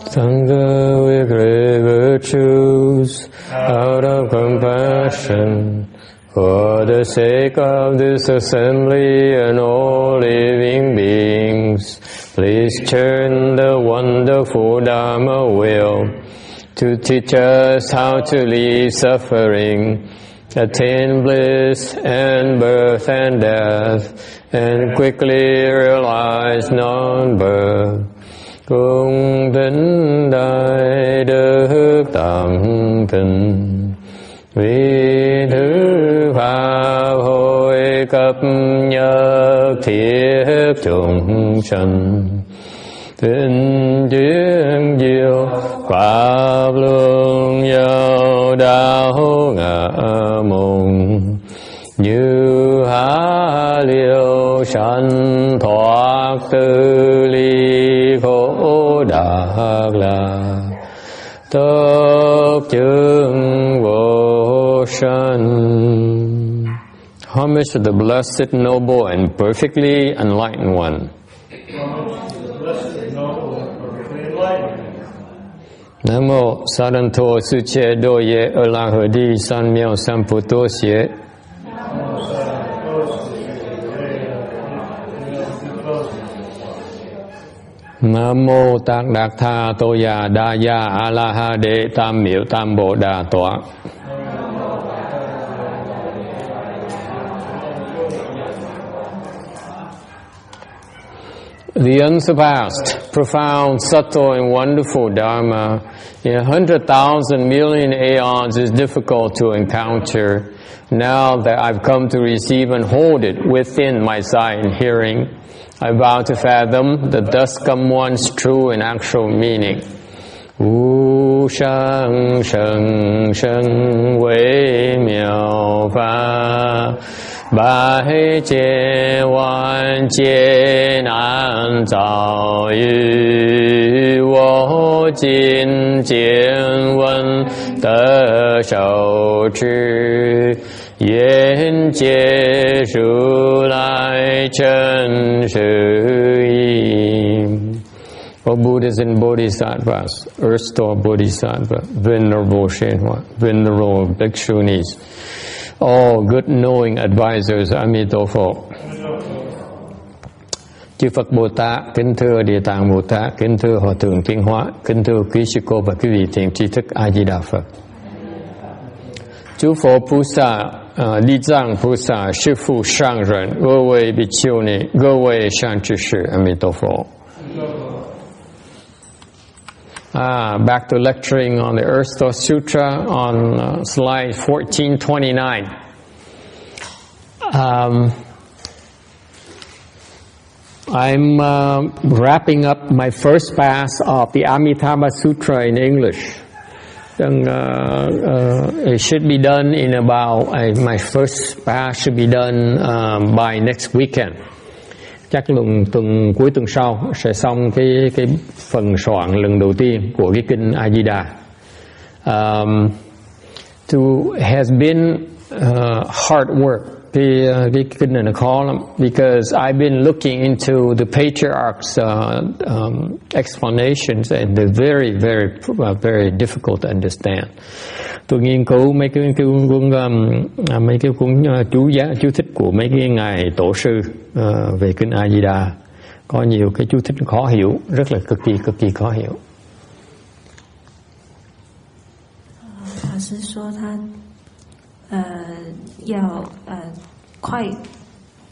Sangha with great virtues out of compassion for the sake of this assembly and all living beings. Please turn the wonderful Dharma wheel to teach us how to leave suffering, attain bliss and birth and death, and quickly realize non-birth. Cung kính đại đức tam thịnh, vì thứ pháp hội cấp nhất thiết chúng sanh, tinh chuyên diệu pháp luân giao đạo ngã mùng, như há liêu sanh thoát tư ly khổ đạc lạc, tốc chứng vô sanh. Homage to the blessed, noble, and perfectly enlightened one. Nam mô Saranto Suche Doye Erlahadi San Miao Samputo Xie. Nam mô Tát Đạt Tha Tô Già Đa Gia A La Ha Đế Tam Miệu Tam Bộ Đà Tọa. The unsurpassed, profound, subtle, and wonderful Dharma in 100,000 million aeons is difficult to encounter. Now that I've come to receive and hold it within my sight and hearing, I vow to fathom the thus come one's true and actual meaning. Wu shang sheng sheng wei miao fa, Bái chế hoàn chế nan zào yu, wo jin jian wen de shou zhi, yan jie shu lai chen shi yi. O Buddhas and Bodhisattvas, Earth Store Bodhisattva, Venerable Shenhua, Venerable Bhikshunis, all good knowing advisors, Amitabha. Chư Phật Bồ Tát, kính thưa Địa Tạng Bồ Tát, kính thưa Hòa Thượng Tiên Hóa, kính thưa quý sư cô và quý vị thiện tri thức A Di Đà Phật. Chú Phật菩萨、地藏菩萨、师父上人、各位比丘尼、各位善知识，阿弥陀佛。Back to lecturing on the Earth Store Sutra on slide 1429. I'm wrapping up my first pass of the Amitabha Sutra in English. It should be done in about, my first pass should be done by next weekend. Chắc cuối tuần sau sẽ xong cái phần soạn lần đầu tiên của cái kinh A Di Đà. Has been hard work. Cái kinh này nó khó lắm, because I've been looking into the patriarchs' explanations and they're very, very, very difficult to understand. Tôi nghiên cứu mấy cái cuốn chú thích của mấy cái ngài tổ sư về kinh A Di Đà, có nhiều cái chú thích khó hiểu, rất là cực kỳ khó hiểu. 法师说他要快，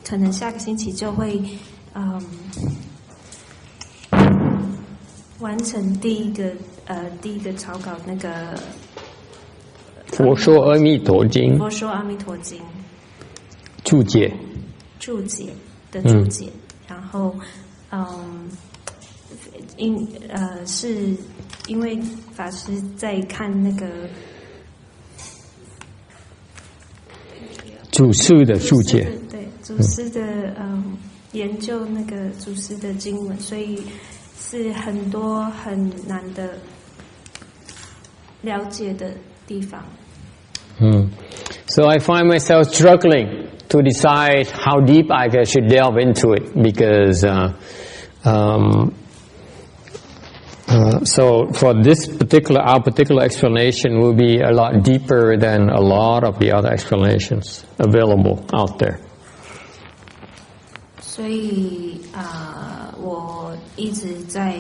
可能下个星期就会完成第一个草稿那个佛说阿弥陀经，佛说阿弥陀经注解的注解，然后是因为法师在看那个祖师的注解，对祖师的研究那个祖师的经文，所以是很多很难的了解的地方。So I find myself struggling to decide how deep I should delve into it, because So for our particular explanation will be a lot deeper than a lot of the other explanations available out there. 所以我一直在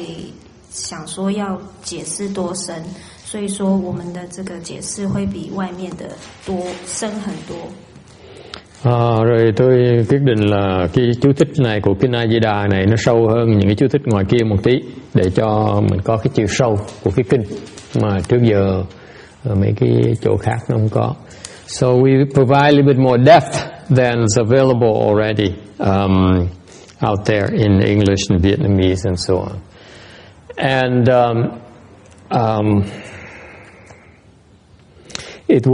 想说要解释多深，所以说我们的这个解释会比外面的多深很多。Rồi tôi quyết định là cái chú thích này của Kinh A Di Đà này nó sâu hơn những cái chú thích ngoài kia một tí, để cho mình có cái chiều sâu của cái kinh mà trước giờ ở mấy cái chỗ khác nó không có. So we provide a little bit more depth than is available already out there in English and Vietnamese and so on. And it's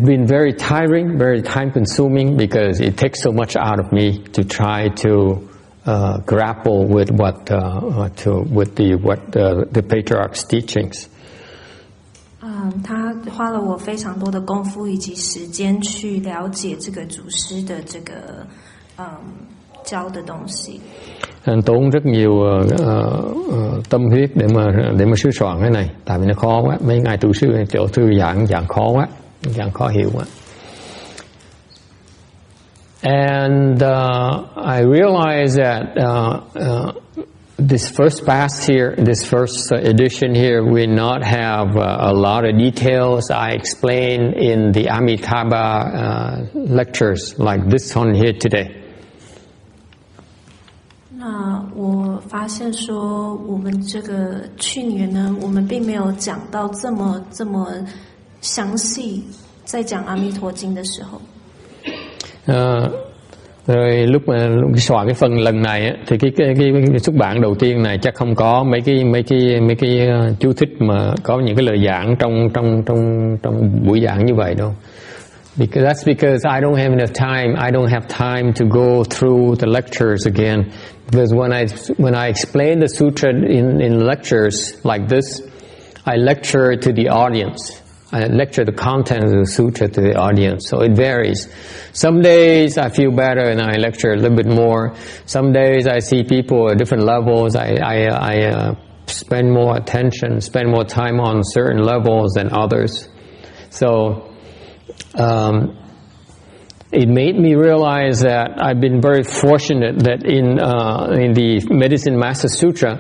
been very tiring, very time-consuming, because it takes so much out of me to try to grapple with what the patriarch's teachings. 他花了我非常多的功夫以及时间去了解这个祖师的这个教的东西。Tốn rất nhiều tâm huyết để mà sửa soạn cái này, tại vì nó khó quá. Mấy ngài tu sư chỗ thư giảng khó quá, giảng khó hiểu quá. And I realized that this first pass here, this first edition here, will not have a lot of details I explain in the Amitabha lectures like this one here today. 那我发现说，我们这个去年呢，我们并没有讲到这么详细，在讲阿弥陀经的时候。Rồi lúc soạn cái phần lần này á, thì cái xuất bản đầu tiên này chắc không có mấy cái chú thích mà có những cái lời giảng trong buổi giảng như vậy đâu. That's because I don't have enough time. I don't have time to go through the lectures again. Because when I explain the sutra in lectures like this, I lecture to the audience. I lecture the content of the sutra to the audience, so it varies. Some days I feel better and I lecture a little bit more. Some days I see people at different levels. I spend more attention, spend more time on certain levels than others. So it made me realize that I've been very fortunate that in the Medicine Master Sutra,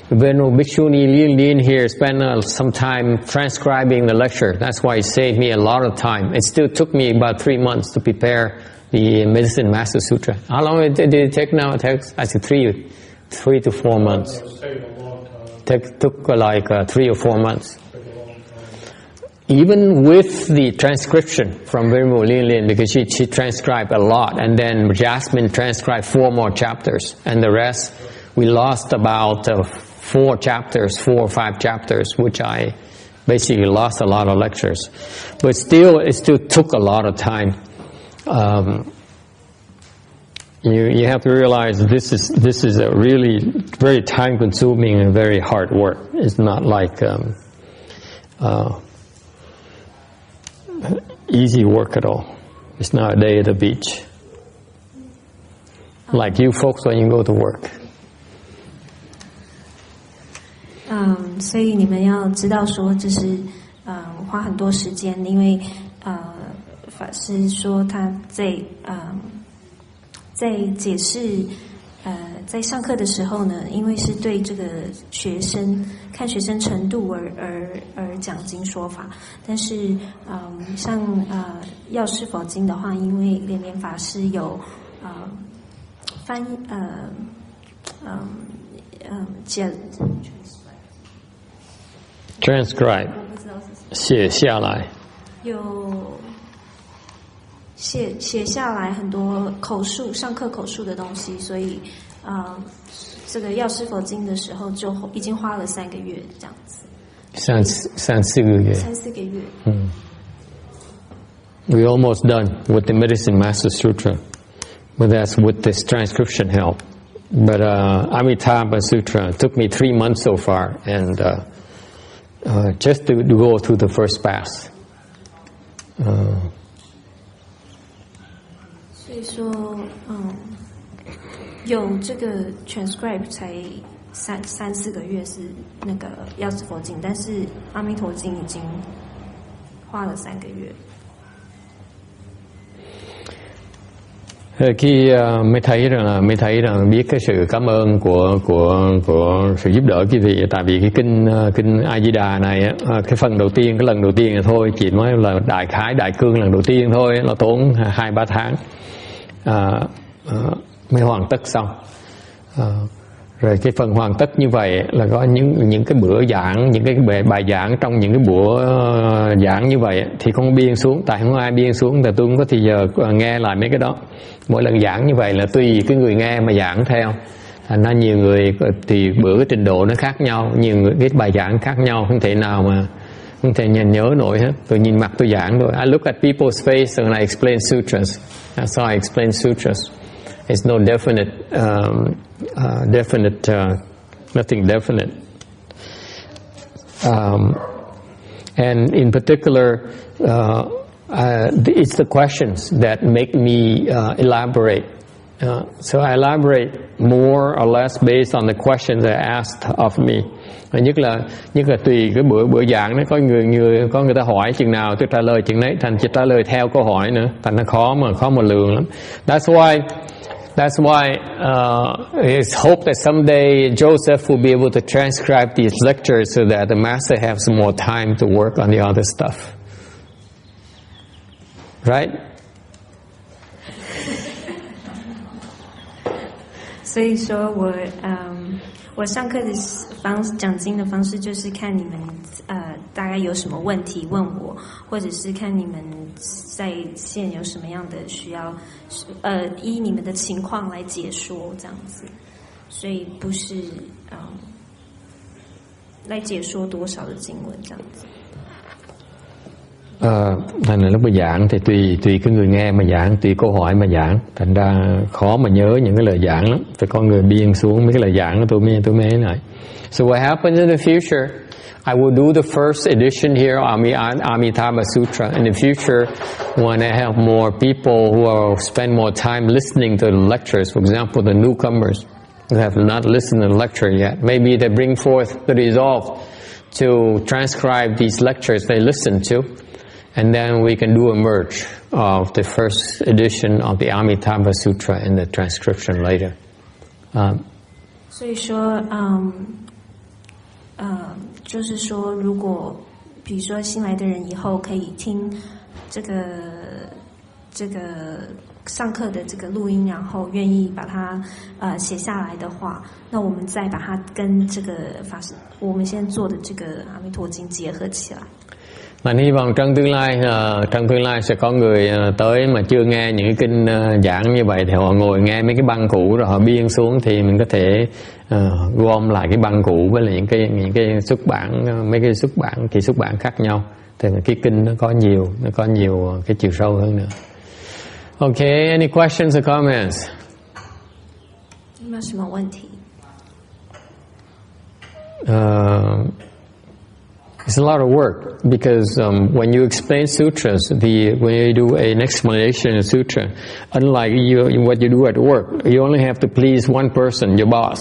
Venerable Bhikshuni Lin here spent some time transcribing the lecture. That's why it saved me a lot of time. It still took me about 3 months to prepare the Medicine Master Sutra. How long did it take now? It takes, I think, 3 to 4 months. Took like 3 or 4 months. Even with the transcription from Venerable Lin, because she transcribed a lot, and then Jasmine transcribed 4 more chapters, and the rest, we lost about 4 or 5 chapters, which I basically lost a lot of lectures. But still, it still took a lot of time. You have to realize this is a really very time-consuming and very hard work. It's not like easy work at all. It's not a day at the beach. Like you folks when you go to work. 所以你们要知道说，就是花很多时间，因为法师说他在解释在上课的时候呢，因为是对这个学生看学生程度而讲经说法，但是像药师佛经的话，因为莲莲法师有翻译transcribe 写下来，有写下来很多口述上课口述的东西，所以这个药师佛经的时候就已经花了3个月这样子。3、4个月。3、4个月。We're almost done with the Medicine Master Sutra, but that's with this transcription help. But Amitabha Sutra took me 3 months so far, and just to go through the first pass. 所以说，有这个 transcribe 才3-4个月是那个药师佛经，但是阿弥陀经已经花了3个月。Khi mới thấy rằng biết cái sự cảm ơn của sự giúp đỡ quý vị, tại vì cái kinh A Di Đà này cái phần đầu tiên, cái lần đầu tiên này thôi, chỉ nói là đại cương lần đầu tiên thôi, nó tốn 2-3 tháng mới hoàn tất xong. Rồi cái phần hoàn tất như vậy là có những cái bữa giảng, những cái bài giảng trong những cái bữa giảng như vậy thì không biên xuống, tại không ai biên xuống, tại tôi không có thì giờ nghe lại mấy cái đó. Mỗi lần giảng như vậy là tùy cái người nghe mà giảng theo, thành ra nhiều người thì bữa cái trình độ nó khác nhau, nhiều người cái bài giảng khác nhau, không thể nào mà không thể nhớ nổi hết. Tôi nhìn mặt tôi giảng thôi. I look at people's face when I explain sutras. That's how I explain sutras. It's no definite, nothing definite. And in particular, it's the questions that make me elaborate. So I elaborate more or less based on the questions they asked of me. Nhất là tùy cái bữa giảng đó, có người ta hỏi chừng nào tôi trả lời chừng đấy, thành chỉ trả lời theo câu hỏi nữa, thành nó khó mà lường lắm. That's why it's hope that someday Joseph will be able to transcribe these lectures so that the master has some more time to work on the other stuff. Right? 所以说我上课的讲经的方式就是看你们大概有什么问题问我，或者是看你们在线有什么样的需要，依你们的情况来解说这样子，所以不是来解说多少的经文这样子。Thành ra lúc mà giảng thì tùy cái người nghe mà giảng, tùy câu hỏi mà giảng, thành ra khó mà nhớ những cái lời giảng lắm. Phải có người biên xuống mấy cái lời giảng tôi mới này. So what happens in the future? I will do the first edition here, Amitabha Sutra. In the future, when I have more people who will spend more time listening to the lectures, for example, the newcomers who have not listened to the lecture yet, maybe they bring forth the resolve to transcribe these lectures they listen to. And then we can do a merge of the first edition of the Amitabha Sutra and the transcription later. 所以说，就是说，如果比如说新来的人以后可以听这个上课的这个录音，然后愿意把它写下来的话，那我们再把它跟这个我们现在做的这个阿弥陀经结合起来。Mình hy vọng trong tương lai sẽ có người tới mà chưa nghe những cái kinh giảng như vậy thì họ ngồi nghe mấy cái băng cũ rồi họ biên xuống, thì mình có thể gom lại cái băng cũ với lại những cái xuất bản, mấy cái kỳ xuất bản khác nhau, thì cái kinh nó có nhiều cái chiều sâu hơn nữa. Okay, any questions or comments? 有没有什么问题？ It's a lot of work because when you explain sutras, when you do an explanation of sutra, unlike what you do at work, you only have to please one person, your boss.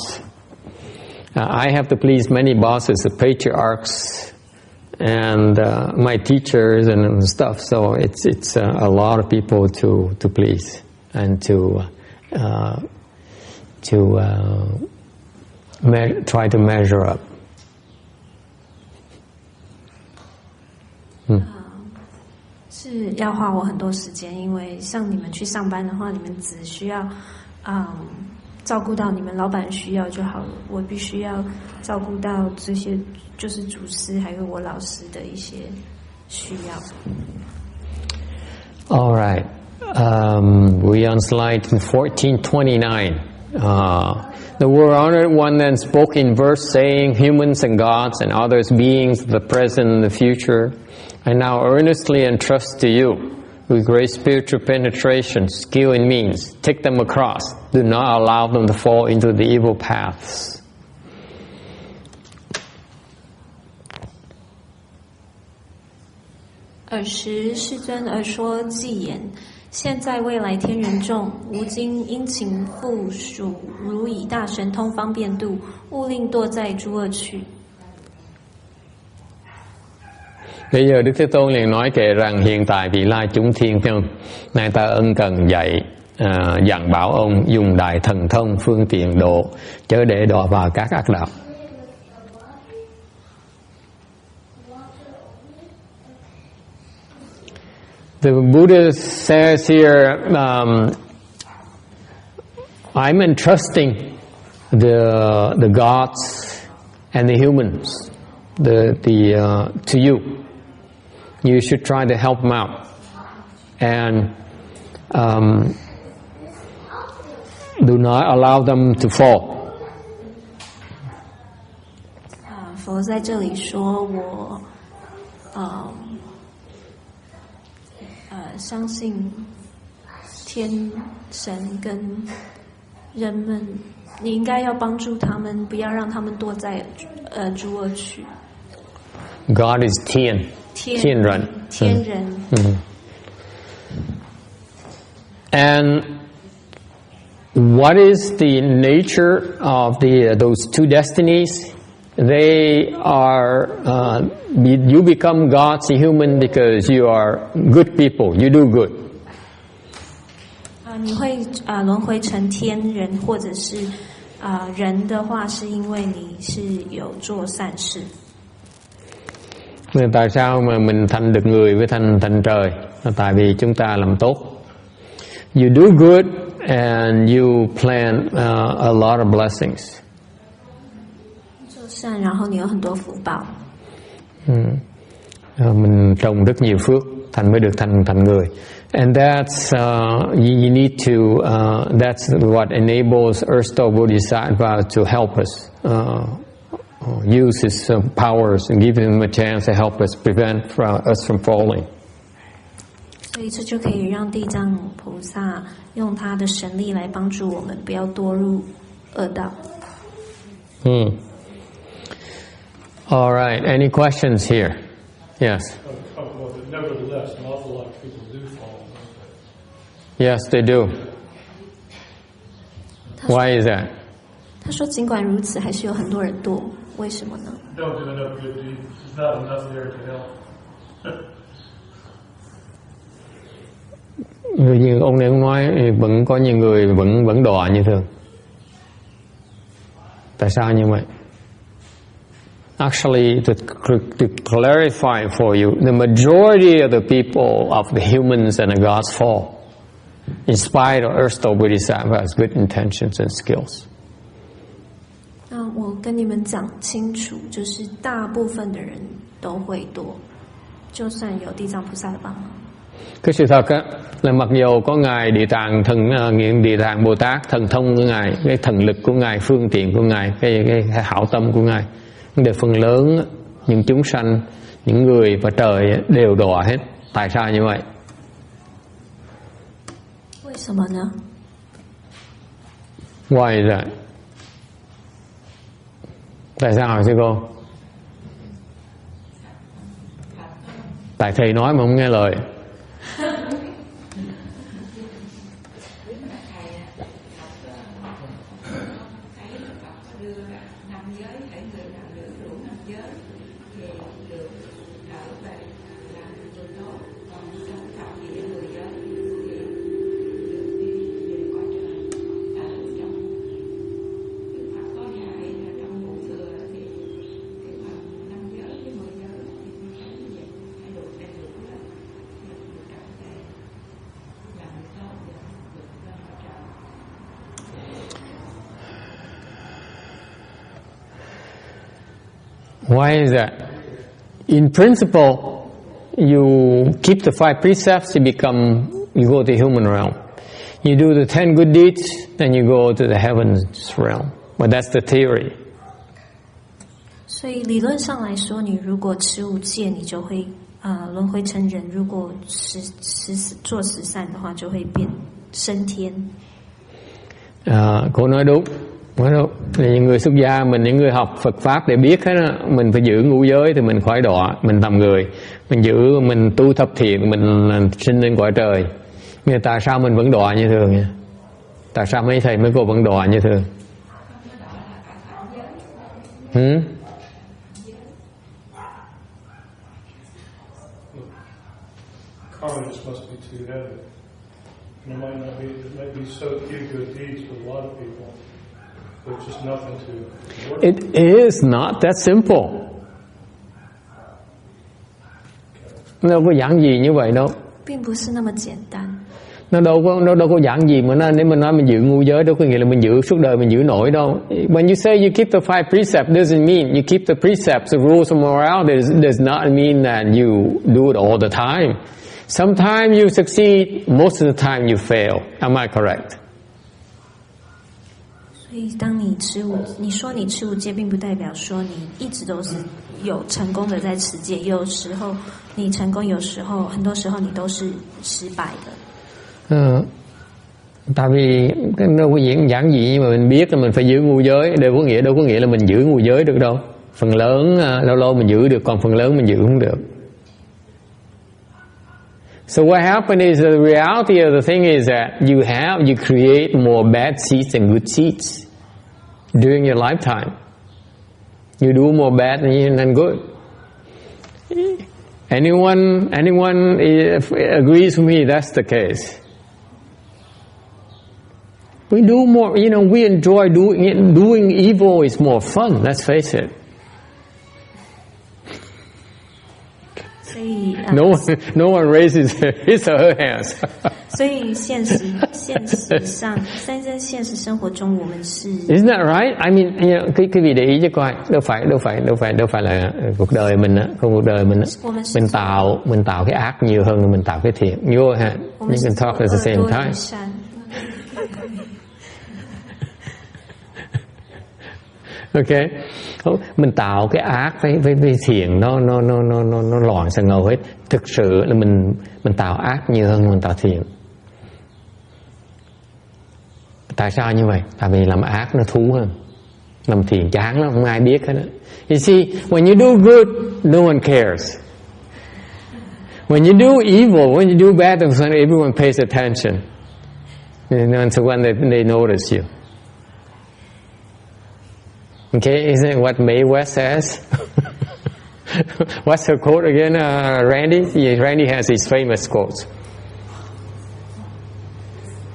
I have to please many bosses, the patriarchs, and my teachers and stuff. So it's a lot of people to please and to try to measure up. 是要花我很多时间，因为像你们去上班的话，你们只需要照顾到你们老板需要就好了，我必须要照顾到这些就是祖师还有我老师的一些需要。 All right, we on slide 1429. The World Honored One then spoke in verse saying, humans and gods and others beings of the present and the future, I now earnestly entrust to you, with great spiritual penetration, skill and means, take them across. Do not allow them to fall into the evil paths. 尔时世尊而说偈言：现在未来天人众，无今殷勤附属，如以大神通方便度，勿令堕在诸恶趣. Bây giờ Đức Thế Tôn liền nói kể rằng hiện tại vị lai chúng thiên phải không? Nay ta ân cần dạy dặn bảo ông dùng đại thần thông phương tiện độ, chớ để đọa vào các ác đạo. The Buddha says here, I'm entrusting the gods and the humans to you. You should try to help them out, and do not allow them to fall. 佛在这里说，我相信天神跟人们，你应该要帮助他们，不要让他们堕在诸恶趣。God is 天人. And what is the nature of those two destinies? They are you become gods and human because you are good people. You do good. 你会轮回成天人，或者是人的话，是因为你是有做善事。Tại sao mà mình thành được người với thành trời? Tại vì chúng ta làm tốt. You do good and you plan a lot of blessings. 做善，然后你有很多福报。Mình trồng rất nhiều phước, mới được thành người. And that's you need to. That's what enables Earth Store Bodhisattva to help us. Use his powers and give him a chance to help us prevent us from falling. 所以这就可以让地藏菩萨用他的神力来帮助我们，不要堕入恶道。All right. Any questions here? Yes. Nevertheless, an awful lot of people do fall. Yes, they do. Why is that? 他说，尽管如此，还是有很多人堕，为什么呢？ Don't do enough good deeds. There's not enough there to help. Như ông này cũng nói, vẫn có nhiều người vẫn đọa như thường. Tại sao như vậy? Actually, to clarify for you, the majority of the people, of the humans and the gods fall, in spite of Earth Store Bodhisattva's good intentions and skills. 我跟你们讲清楚，就是大部分的人都会堕，就算有地藏菩萨的帮忙。Cái sự thật á, là mặc dù có ngài Địa Tạng Địa Tạng Bồ Tát, thần thông của ngài, cái thần lực của ngài, phương tiện của ngài, cái hảo tâm của ngài, nhưng phần lớn những chúng sanh, những người và trời đều đọa hết. Tại sao như vậy? 为什么呢？ Why is that? Tại sao hả sư cô? Tại thầy nói mà không nghe lời. Why is that? In principle, you keep the 5 precepts, you go to the human realm. You do the 10 good deeds, then you go to the heavens realm. But that's the theory. 所以理论上来说，你如果持5戒，你就会轮回成人；如果做10善的话，就会变升天。Cô nói đúng. Những người xuất gia, những người học Phật Pháp để biết hết đó, mình phải giữ ngũ giới thì mình khỏi đọa, mình làm người, mình tu thập thiện, mình sinh lên cõi trời. Nhưng tại sao mình vẫn đọa như thường nha? Tại sao mấy thầy mấy cô vẫn đọa như thường? Karma just must be too heavy. It might be so few good deeds for a lot of people. There's just nothing to work. It is not that simple. Nó đâu có giản dị như vậy đâu. 并不是那么简单。Nó đâu có giản dị mà nếu mình nói mình giữ ngu giới đâu có nghĩa là mình giữ suốt đời mình giữ nổi đâu. When you say you keep the 5 precepts, doesn't mean you keep the precepts, the rules of morality does not mean that you do it all the time. Sometimes you succeed, most of the time you fail. Am I correct? 所以当你说你持五戒，并不代表说你一直都是有成功的在持戒，有时候你成功，有时候很多时候你都是失败的。Tại vì đâu có giản dị nhưng mà mình biết là mình phải giữ ngu giới, đâu có nghĩa là mình giữ ngu giới được đâu. Phần lớn lâu lâu mình giữ được, còn phần lớn mình giữ không được. So what happened is the reality of the thing is that you create more bad seeds than good seeds during your lifetime. You do more bad than good. Anyone agrees with me that's the case? We do more, we enjoy doing evil is more fun, let's face it. No one raises his or her hands. 所以现实上，在现实生活中，我们是 Isn't that right? I mean, cái vị để ý cho coi, đâu phải là cuộc đời mình á, không cuộc đời mình á, mình tạo cái ác nhiều hơn là mình tạo cái thiện. You can talk at the same time. Okay, mình tạo cái ác với thiện nó loạn xà ngầu hết. Thực sự là mình tạo ác nhiều hơn mình tạo thiện. Tại sao như vậy? Tại vì làm ác nó thú hơn, làm thiện chán lắm, không ai biết hết. You see, when you do good, no one cares. When you do evil, when you do bad, everyone pays attention. And so when they notice you. Okay, isn't it what Mae West says? What's her quote again, Randy? Yeah, Randy has his famous quotes.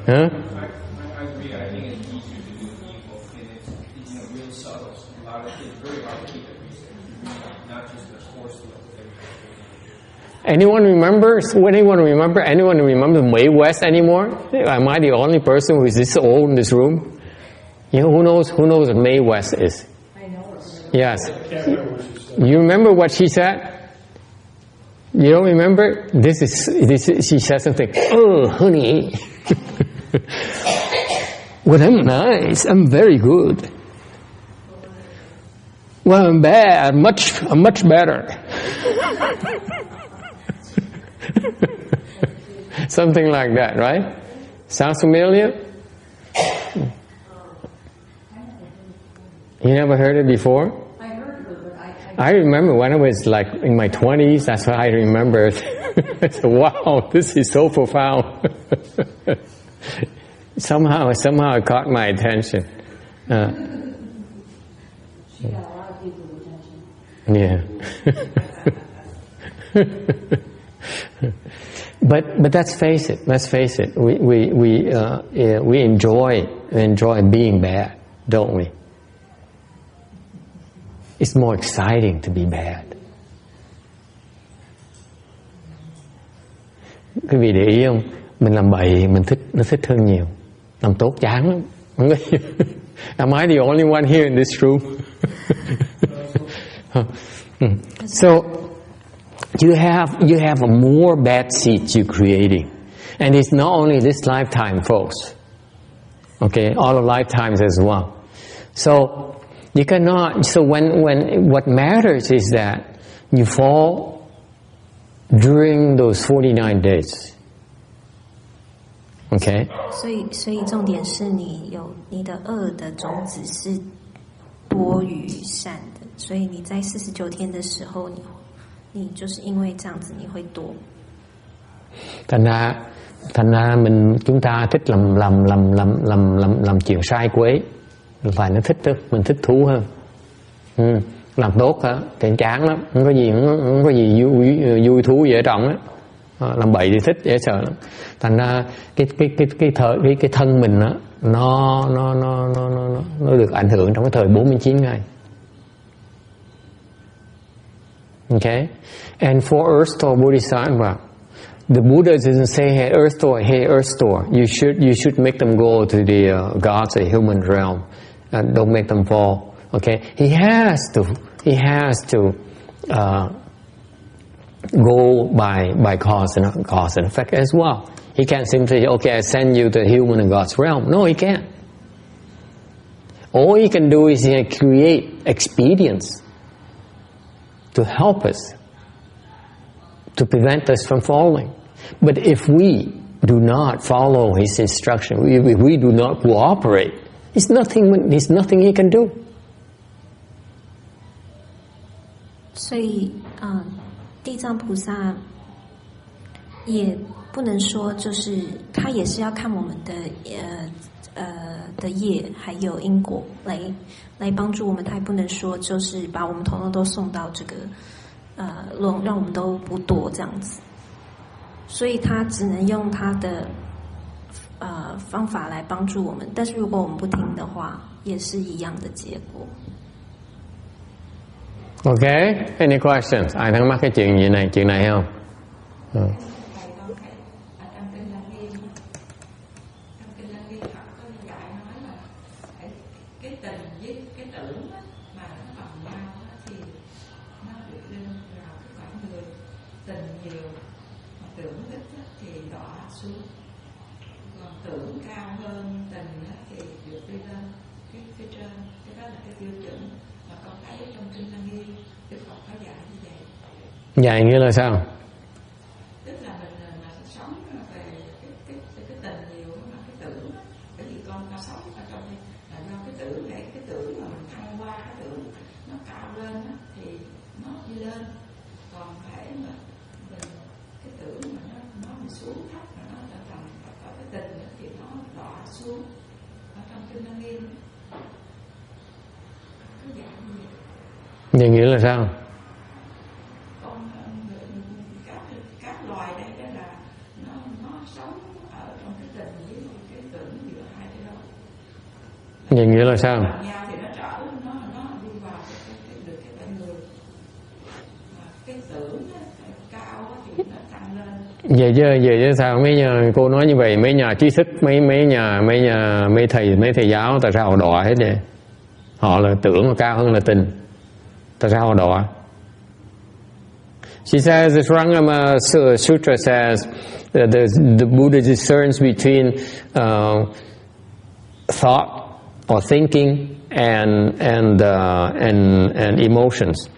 Huh? I agree. I think it's easier to do evil, and it's real subtle. A lot of it's very hard to keep it research, not just the force. Anyone remember Mae West anymore? Am I the only person who is this old in this room? Who knows what Mae West is? I know it. Yes. You remember what she said? You don't remember? She said something. Oh, honey. Well, I'm nice. I'm very good. Well, I'm bad. I'm much better. Something like that, right? Sounds familiar? You never heard it before? I heard of it, but I remember when I was like in my 20s, that's what I remembered. I said, wow, this is so profound. Somehow it caught my attention. she got a lot of people's attention. Yeah. But let's face it. We enjoy being bad, don't we? It's more exciting to be bad. Quý vị để ý không? Mình làm bậy, nó thích hơn nhiều. Làm tốt chán lắm. Am I the only one here in this room? So you have more bad seeds you're creating, and it's not only this lifetime, folks. Okay, all of lifetimes as well. So you cannot. So when what matters is that you fall during those 49 days. Okay. 所以重点是你的恶的种子是多于善的，所以你在49天的时候，你就是因为这样子你会多。Thành ra Thành ra chúng ta thích làm chuyện sai quấy, và nó thích mình thích thú hơn. Làm tốt hả thì chán lắm, không có gì vui thú gì ở trong á. Làm bậy thì thích dễ sợ lắm. Thành ra cái thân mình á, nó được ảnh hưởng trong cái thời 49 ngày. Okay, and for Earth Store Bodhisattva, the Buddha doesn't say, "Hey Earth Store, you should make them go to the gods or human realm, and don't make them fall." Okay, he has to go by cause and effect as well. He can't simply say, "Okay, I send you to the human and God's realm." No, he can't. All he can do is create expedience to help us, to prevent us from falling. But if we do not follow his instruction, if we do not cooperate, there's nothing he can do. 所以地藏菩萨也不能说，就是他也是要看我们的业还有因果来帮助我们，他也不能说就是把我们统统都送到这个让我们都不堕这样子，所以他只能用他的方法来帮助我们，但是如果我们不听的话，也是一样的结果。Okay, any questions? Ai thắc mắc cái chuyện này không? Dạy nghĩa là sao? Tức là mình sống về cái tình nhiều mà cái tưởng, bởi vì con ta sống ở trong đây là do cái tưởng, để cái tưởng mà mình thăng qua cái tưởng nó cao lên thì nó đi lên, còn thể mà mình cái tưởng mà nó bị xuống thấp mà nó trở thành có cái tình thì nó đọa xuống ở trong Kinh Lăng Nghiêm. Cái dạng gì? Dạy nghĩa là sao? Vậy nghĩa là sao? Vậy chứ sao? Mấy nhà cô nói như vậy, mấy nhà trí thức, mấy thầy giáo tại sao họ đọa hết vậy? Họ là tưởng là cao hơn là tình, tại sao họ đọa? She says, the Srangama Sutra says that the Buddha discerns between thought or thinking and emotions.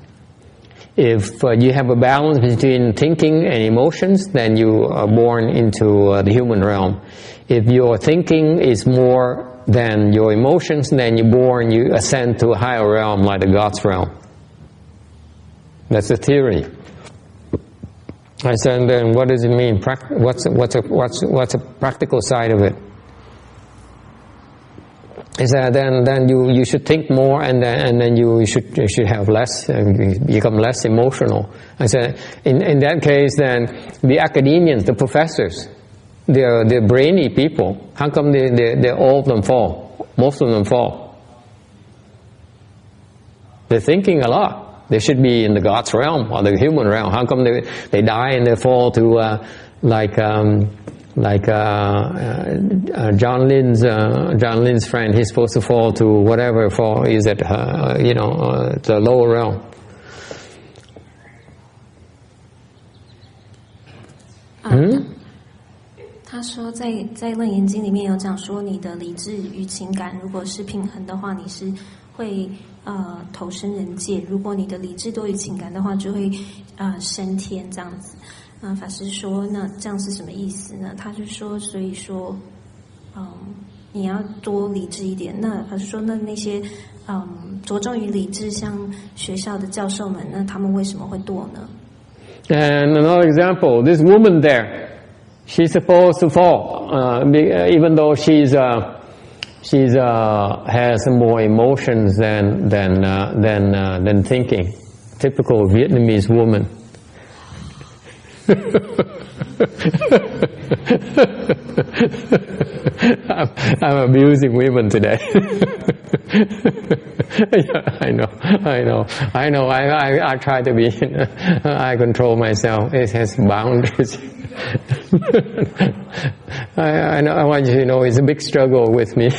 If you have a balance between thinking and emotions, then you are born into the human realm. If your thinking is more than your emotions, then you ascend to a higher realm like the God's realm. That's the theory. I said, then what does it mean? What's a practical side of it? Is that then you should think more, and then you should have less, become less emotional. I said, in that case, then the academians, the professors, they're brainy people. How come they all of them fall? Most of them fall. They're thinking a lot. They should be in the God's realm or the human realm. How come they die and they fall to John Lin's friend? He's supposed to fall to whatever is at the lower realm. 他说在《楞严经》里面有讲说，你的理智与情感如果是平衡的话，你是会投身人界；如果你的理智多于情感的话，就会升天这样子。法师说，那这样是什么意思呢？他就说，所以说，你要多理智一点。那法师说，那些着重于理智，像学校的教授们，那他们为什么会堕呢？ And another example, this woman there, She's supposed to fall, even though she's has more emotions than thinking. Typical Vietnamese woman. I'm abusing women today. Yeah, I know. I try to be. I control myself. It has boundaries. I know. I want you to know it's a big struggle with me.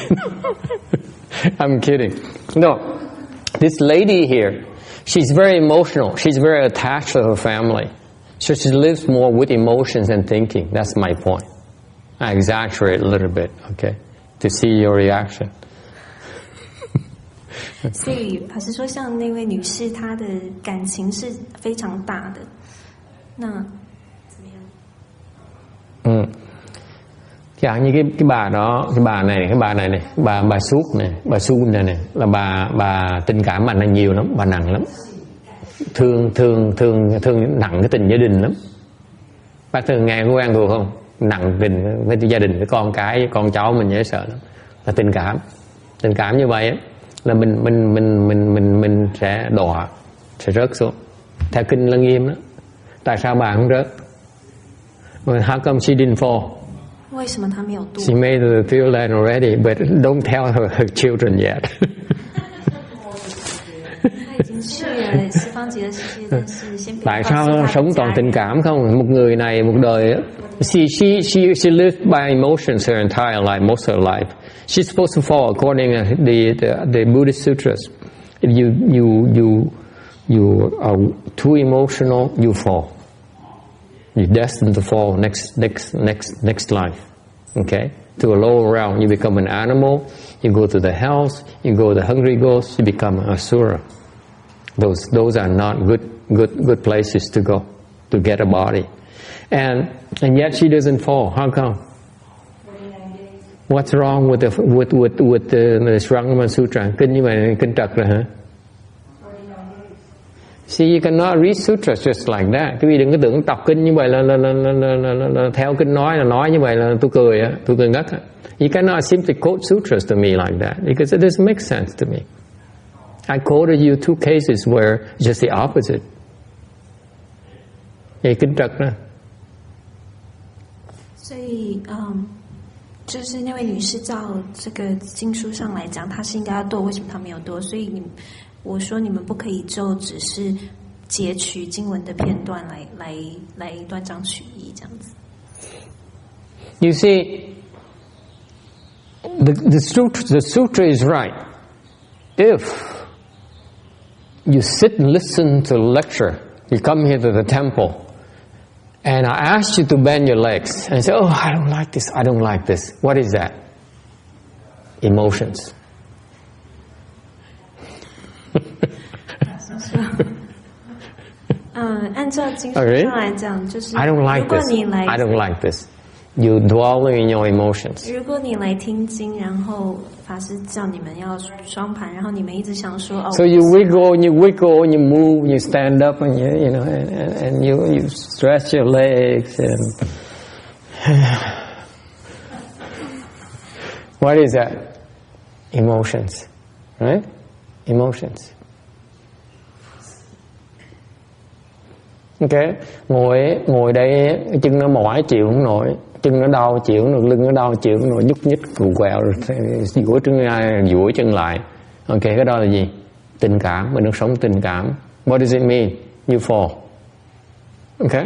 I'm kidding. No, this lady here, she's very emotional. She's very attached to her family. So she lives more with emotions than thinking. That's my point. I exaggerate a little bit, okay, to see your reaction. 所以法师说，像那位女士，她的感情是非常大的。那怎么样Chẳng như cái bà đó, cái bà này bà suốt này, bà Sun này là bà tình cảm mạnh là nhiều lắm, bà nặng lắm, thương nặng cái tình gia đình lắm. Bác thường nghe có quen thuộc không? Nặng tình với gia đình, với con cái, với con cháu mình dễ sợ lắm. Là tình cảm như vậy là mình sẽ đọa, sẽ rớt xuống. Theo kinh là nghiêm đó. Tại sao bà không rớt? How come she didn't fall? 为什么她没有堕？ She made the Pureland already, but don't tell her children yet. 她已经去了西方极乐世界，但是先不要 Tại 告诉 sao 她的 sống 家 toàn 人 tình cảm không? Một người này một đời, she lived by emotions her entire life, most of her life. She's supposed to fall according to the Buddhist sutras. If you are too emotional, you fall. You're destined to fall next life. Okay? To a lower realm, you become an animal. You go to the hells. You go to the hungry ghosts. You become an asura. Those are not good places to go to get a body. And yet she doesn't fall. How come? What's wrong with the Srangama Sutra? Kinh như vậy, kinh trật rồi hả? See, you cannot read sutras just like that. Quý vị đừng có tưởng đọc kinh như vậy là theo kinh nói như vậy là tôi cười ngất. You cannot simply quote sutras to me like that because it doesn't make sense to me. I quoted you 2 cases where just the opposite. 也跟着呢。所以，就是那位女士照这个经书上来讲，她是应该要堕，为什么她没有堕？所以我说你们不可以就只是截取经文的片段来断章取义这样子。You see, the sutra is right. If you sit and listen to the lecture, you come here to the temple, and I ask you to bend your legs and say, "Oh, I don't like this. I don't like this." What is that? Emotions. 按照经书上来讲，就是 I don't like 如果 this. 你来 I don't like this. You dwelling in your emotions. 如果你来听经，然后法师叫你们要双盘，然后你们一直想说哦。So you wiggle and you wiggle and you move and you stand up and you know and you stretch your legs and what is that? Emotions, right? Emotions. Okay, ngồi đây chân nó mỏi chịu không nổi, chân nó đau chịu không nổi, lưng nó đau chịu không nổi, nhúc nhích cù quẹo rồi duỗi chân lại. Okay, cái đó là gì? Tình cảm, mình được sống tình cảm. What does it mean? You fall. Okay?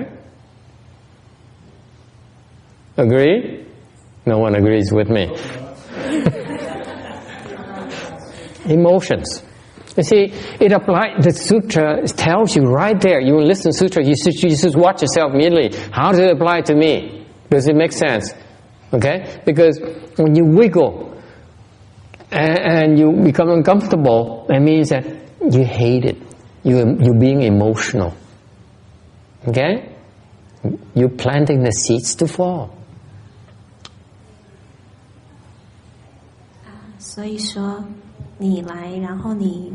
Agree? No one agrees with me. Emotions. You see, it applies. The sutra tells you right there. You listen to sutra. You should watch yourself immediately. How does it apply to me? Does it make sense? Okay, because when you wiggle and you become uncomfortable, it means that you hate it. You're being emotional. Okay, you're planting the seeds to fall. 所以说。你来，然后你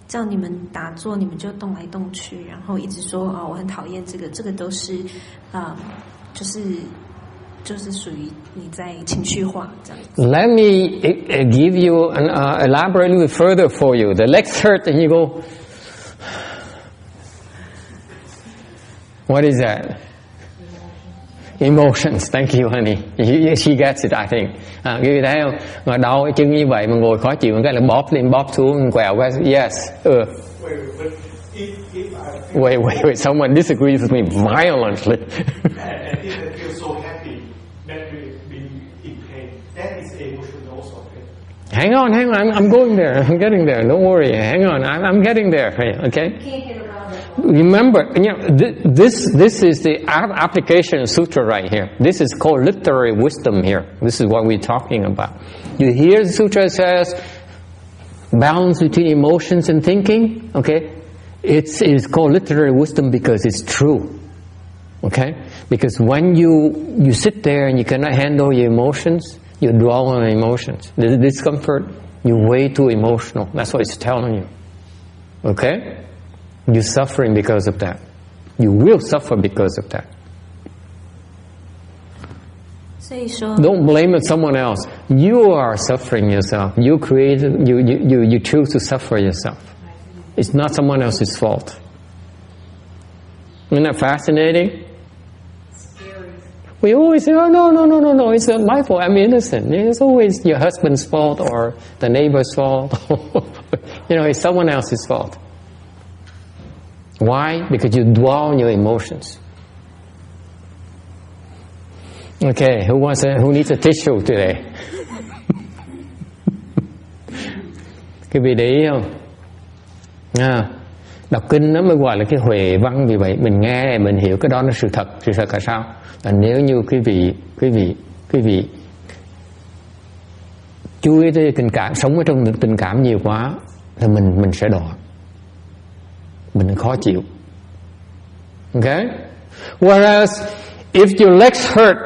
叫你们打坐，你们就动来动去，然后一直说哦，我很讨厌这个都是就是属于你在情绪化这样。Let me give you an elaborate a little bit further for you. The legs hurt and you go, what is that? Emotions. Thank you, honey. She gets it, I think. Cái thấy không? Mà đau cái chân như vậy mà ngồi khó chịu, cái là bóp lên bóp xuống, quẹo cái. Yes. Wait. Someone disagrees with me violently. And if I feel so happy, that being in pain, that is emotion also. Hang on. I'm going there. I'm getting there. Don't worry. Hang on. I'm getting there. Okay. Remember, this is the application sutra right here. This is called literary wisdom here. This is what we're talking about. You hear the sutra says balance between emotions and thinking. Okay, it's called literary wisdom because it's true. Okay, because when you sit there and you cannot handle your emotions, you dwell on emotions. The discomfort, you're way too emotional. That's what it's telling you. Okay. You're suffering because of that. You will suffer because of that. Don't blame it someone else. You are suffering yourself. You created. You choose to suffer yourself. It's not someone else's fault. Isn't that fascinating? Scary. We always say, "Oh no! It's not my fault. I'm innocent." It's always your husband's fault or the neighbor's fault. It's someone else's fault. Why? Because you dwell on your emotions. Okay, who needs a tissue today? Cái vị để ý không? Đọc kinh nó mới gọi là cái huệ văn, vì vậy mình nghe mình hiểu cái đó là sự thật. Sự thật là sao? Là nếu như quý vị chú ý tới tình cảm, sống ở trong tình cảm nhiều quá thì mình sẽ đọa. Mình khó chịu. Okay? Whereas if your legs hurt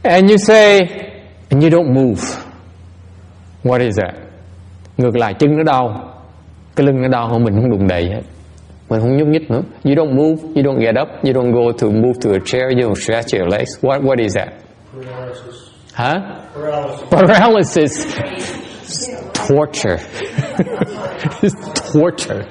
and you say and you don't move, what is that? Ngược lại chân nó đau, cái lưng nó đau, mình không đụng đậy hết, mình không nhúc nhích nữa. You don't move, you don't get up, you don't go to move to a chair, you don't stretch your legs. What is that? Paralysis. Huh? Paralysis. Paralysis. Torture. It's torture.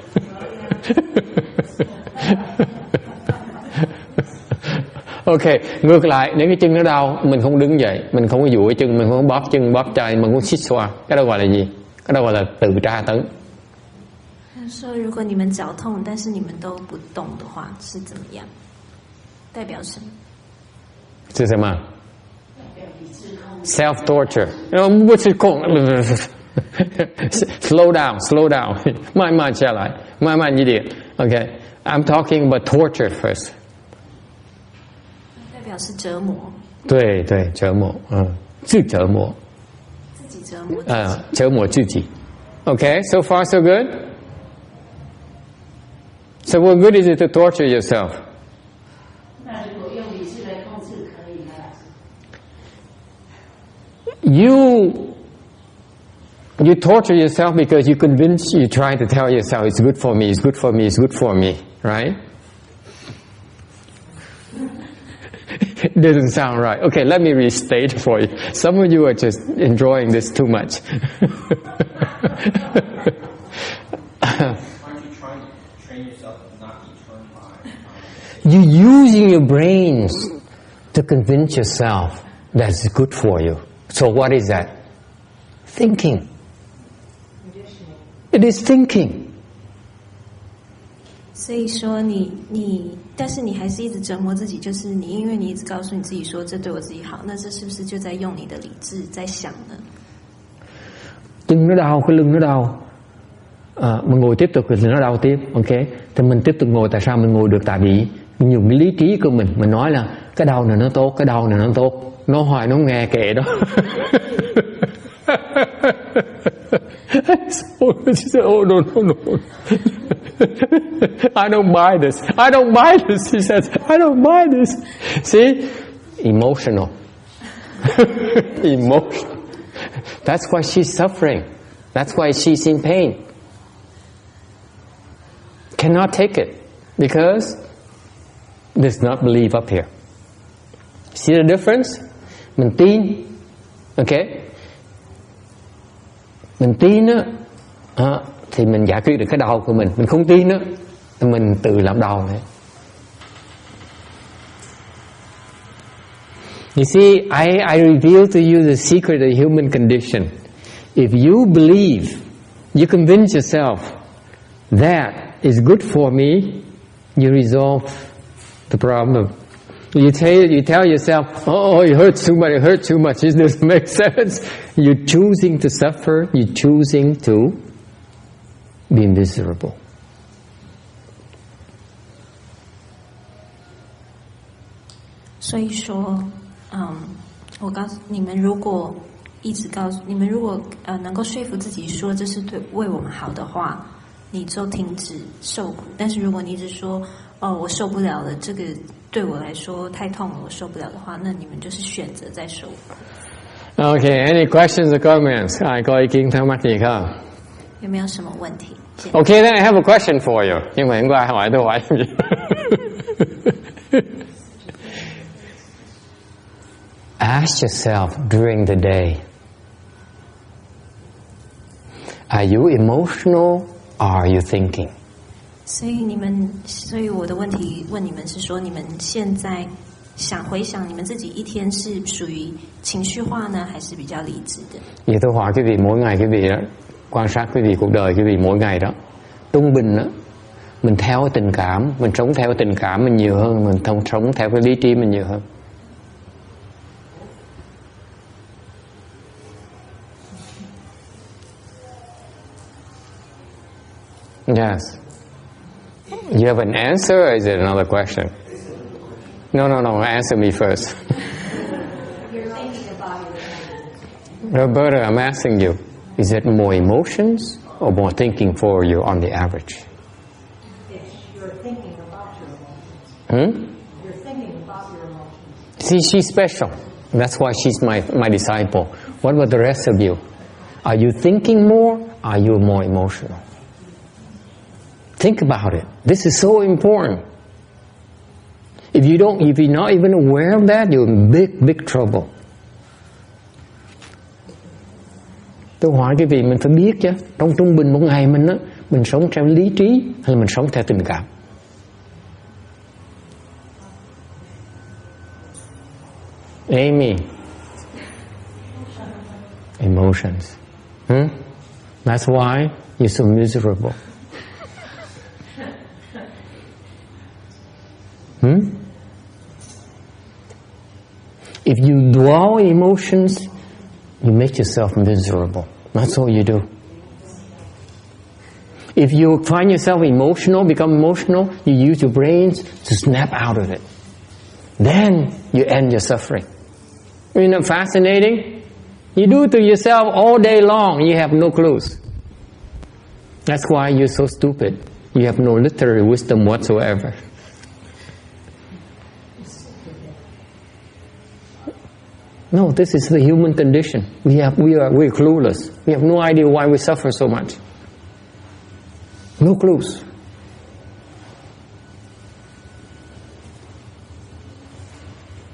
Ok, ngược lại nếu cái chân nó đau, mình không đứng dậy, mình không có duỗi chân, mình không có bóp chân bóp tay, mình không xích xoa, cái đó gọi là gì? Cái đó gọi là tự tra tấn. 说如果你们脚痛，但是你们都不动的话，是怎么样？代表什么？是什么？ Self torture. 不是控。Slow down. 慢慢下来，慢慢一点。Okay, I'm talking about torture first. 代表是折磨。对，折磨，自折磨。自己折磨。折磨自己。Okay, so far so good. So what good is it to torture yourself? 那如果用理智来控制可以吗？ You torture yourself because you try to tell yourself it's good for me, right? It doesn't sound right. Okay, let me restate for you. Some of you are just enjoying this too much. Aren't you trying to train yourself to not be turned by? You're using your brains to convince yourself that it's good for you. So what is that? Thinking. It is thinking. 所以说但是你还是一直折磨自己，就是因为你一直告诉你自己说这对我自己好，那这是不是就在用你的理智在想呢？ Chân nó đau, cái lưng nó đau, mình ngồi tiếp tục thì nó đau tiếp, ok? Thì mình tiếp tục ngồi, tại sao mình ngồi được? Tại vì mình dùng cái lý trí của mình nói là cái đau này nó tốt, cái đau này nó tốt, nó hoài nó nghe kệ đó. Oh no. I don't buy this. He says, I don't buy this. See? Emotional. Emotional. That's why she's suffering. That's why she's in pain. Cannot take it because there's not belief up here. See the difference? Mình tin, okay? Mình tin á, thì mình giải quyết được cái đau của mình. Mình không tin á, thì mình tự làm đau đấy. You see, I reveal to you the secret of the human condition. If you believe, you convince yourself that is good for me, you resolve the problem. You tell yourself, oh, it hurts too much, it doesn't make sense. You're choosing to suffer, you're choosing to be miserable. So 我告诉你们，如果能够说服自己说这是为我们好的话，你就停止受苦。但是如果你一直说我受不了了，这个对我来说太痛了，我受不了的话，那你们就是选择在受苦。Okay, any questions or comments? Ai có ý kiến thắc mắc gì không? 有没有什么问题？ Okay, then I have a question for you. Nhưng mà hôm qua hỏi tôi hỏi gì? Ask yourself during the day, are you emotional or are you thinking? 所以我的问题问你们是说，你们现在回想你们自己一天是属于情绪化呢，还是比较理智的？ Vậy tôi hỏi quý vị mỗi ngày quý vị đó, quan sát quý vị cuộc đời quý vị mỗi ngày đó, trung bình đó, mình theo tình cảm, mình sống theo tình cảm mình nhiều hơn, mình không sống theo cái lý trí mình nhiều hơn. Yes. You have an answer or is it another question? No, answer me first. You're thinking about it. Roberta, I'm asking you, is it more emotions or more thinking for you on the average? You're thinking about your emotions. You're thinking about your emotions. See, she's special. That's why she's my disciple. What about the rest of you? Are you thinking more? Are you more emotional? Think about it. This is so important. If you're not even aware of that, you're in big trouble. Tôi hỏi quý vị, mình phải biết chứ, trong trung bình một ngày mình sống theo lý trí hay là mình sống theo tình cảm? Amy. Emotions. That's why you're so miserable. If you dwell emotions, you make yourself miserable. That's all you do. If you find yourself emotional, become emotional, you use your brains to snap out of it. Then you end your suffering. Isn't it fascinating? You do it to yourself all day long, you have no clues. That's why you're so stupid. You have no literary wisdom whatsoever. No, this is the human condition. We're clueless. We have no idea why we suffer so much. No clues.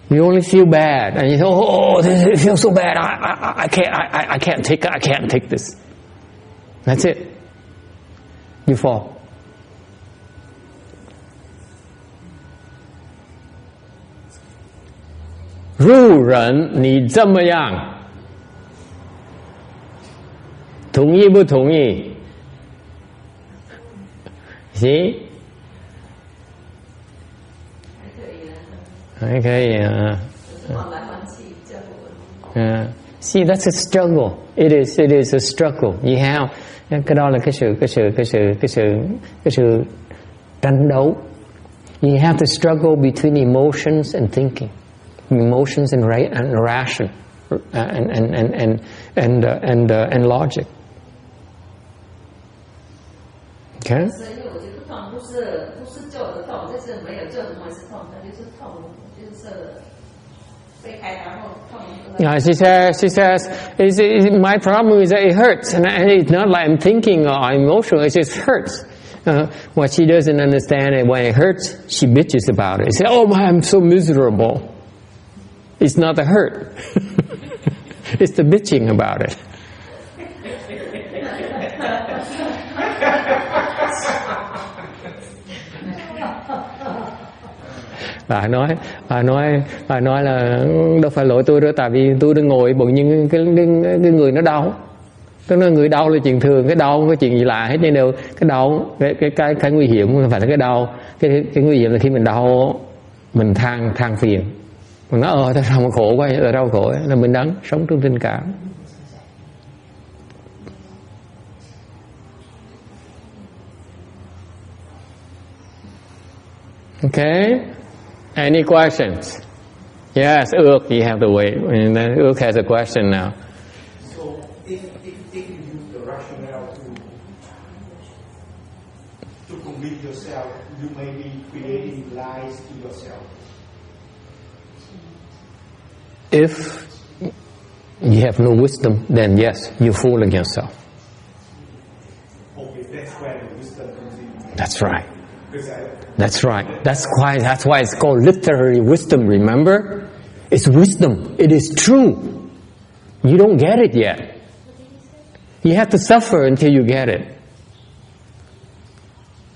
You only feel bad, and you say, "Oh, it feels so bad. I can't take this." That's it. You fall. "路人，你怎么样？同意不同意？行，还可以啊。See, that's a struggle. It is a struggle. You have cái đó là cái sự tranh đấu. You have to struggle between emotions and thinking. Emotions and ration and logic. Okay? She says, my problem is that it hurts, and it's not like I'm thinking or I'm emotional, it just hurts. What she doesn't understand is when it hurts, she bitches about it. She says, "Oh, I'm so miserable." It's not the hurt. It's the bitching about it. Bà nói là đâu phải lỗi tôi đó, tại vì tôi đang ngồi bụng nhưng cái người nó đau. Cái người đau là chuyện thường, cái đau không có chuyện gì lạ hết, nên đều cái đau cái nguy hiểm không phải là cái đau, cái nguy hiểm là khi mình đau mình than phiền, mình nói tại sao mà khổ quá, đau khổ là mình đang sống trong tình cảm. Okay, any questions? Yes, Ước, you have to wait. And then Ước has a question now. So if you use the rationale to convince yourself, you may be creating lies to yourself. If you have no wisdom, then yes, you're fooling yourself. Okay, that's where the wisdom comes in. That's right. That's right. That's why it's called literary wisdom, remember? It's wisdom. It is true. You don't get it yet. You have to suffer until you get it.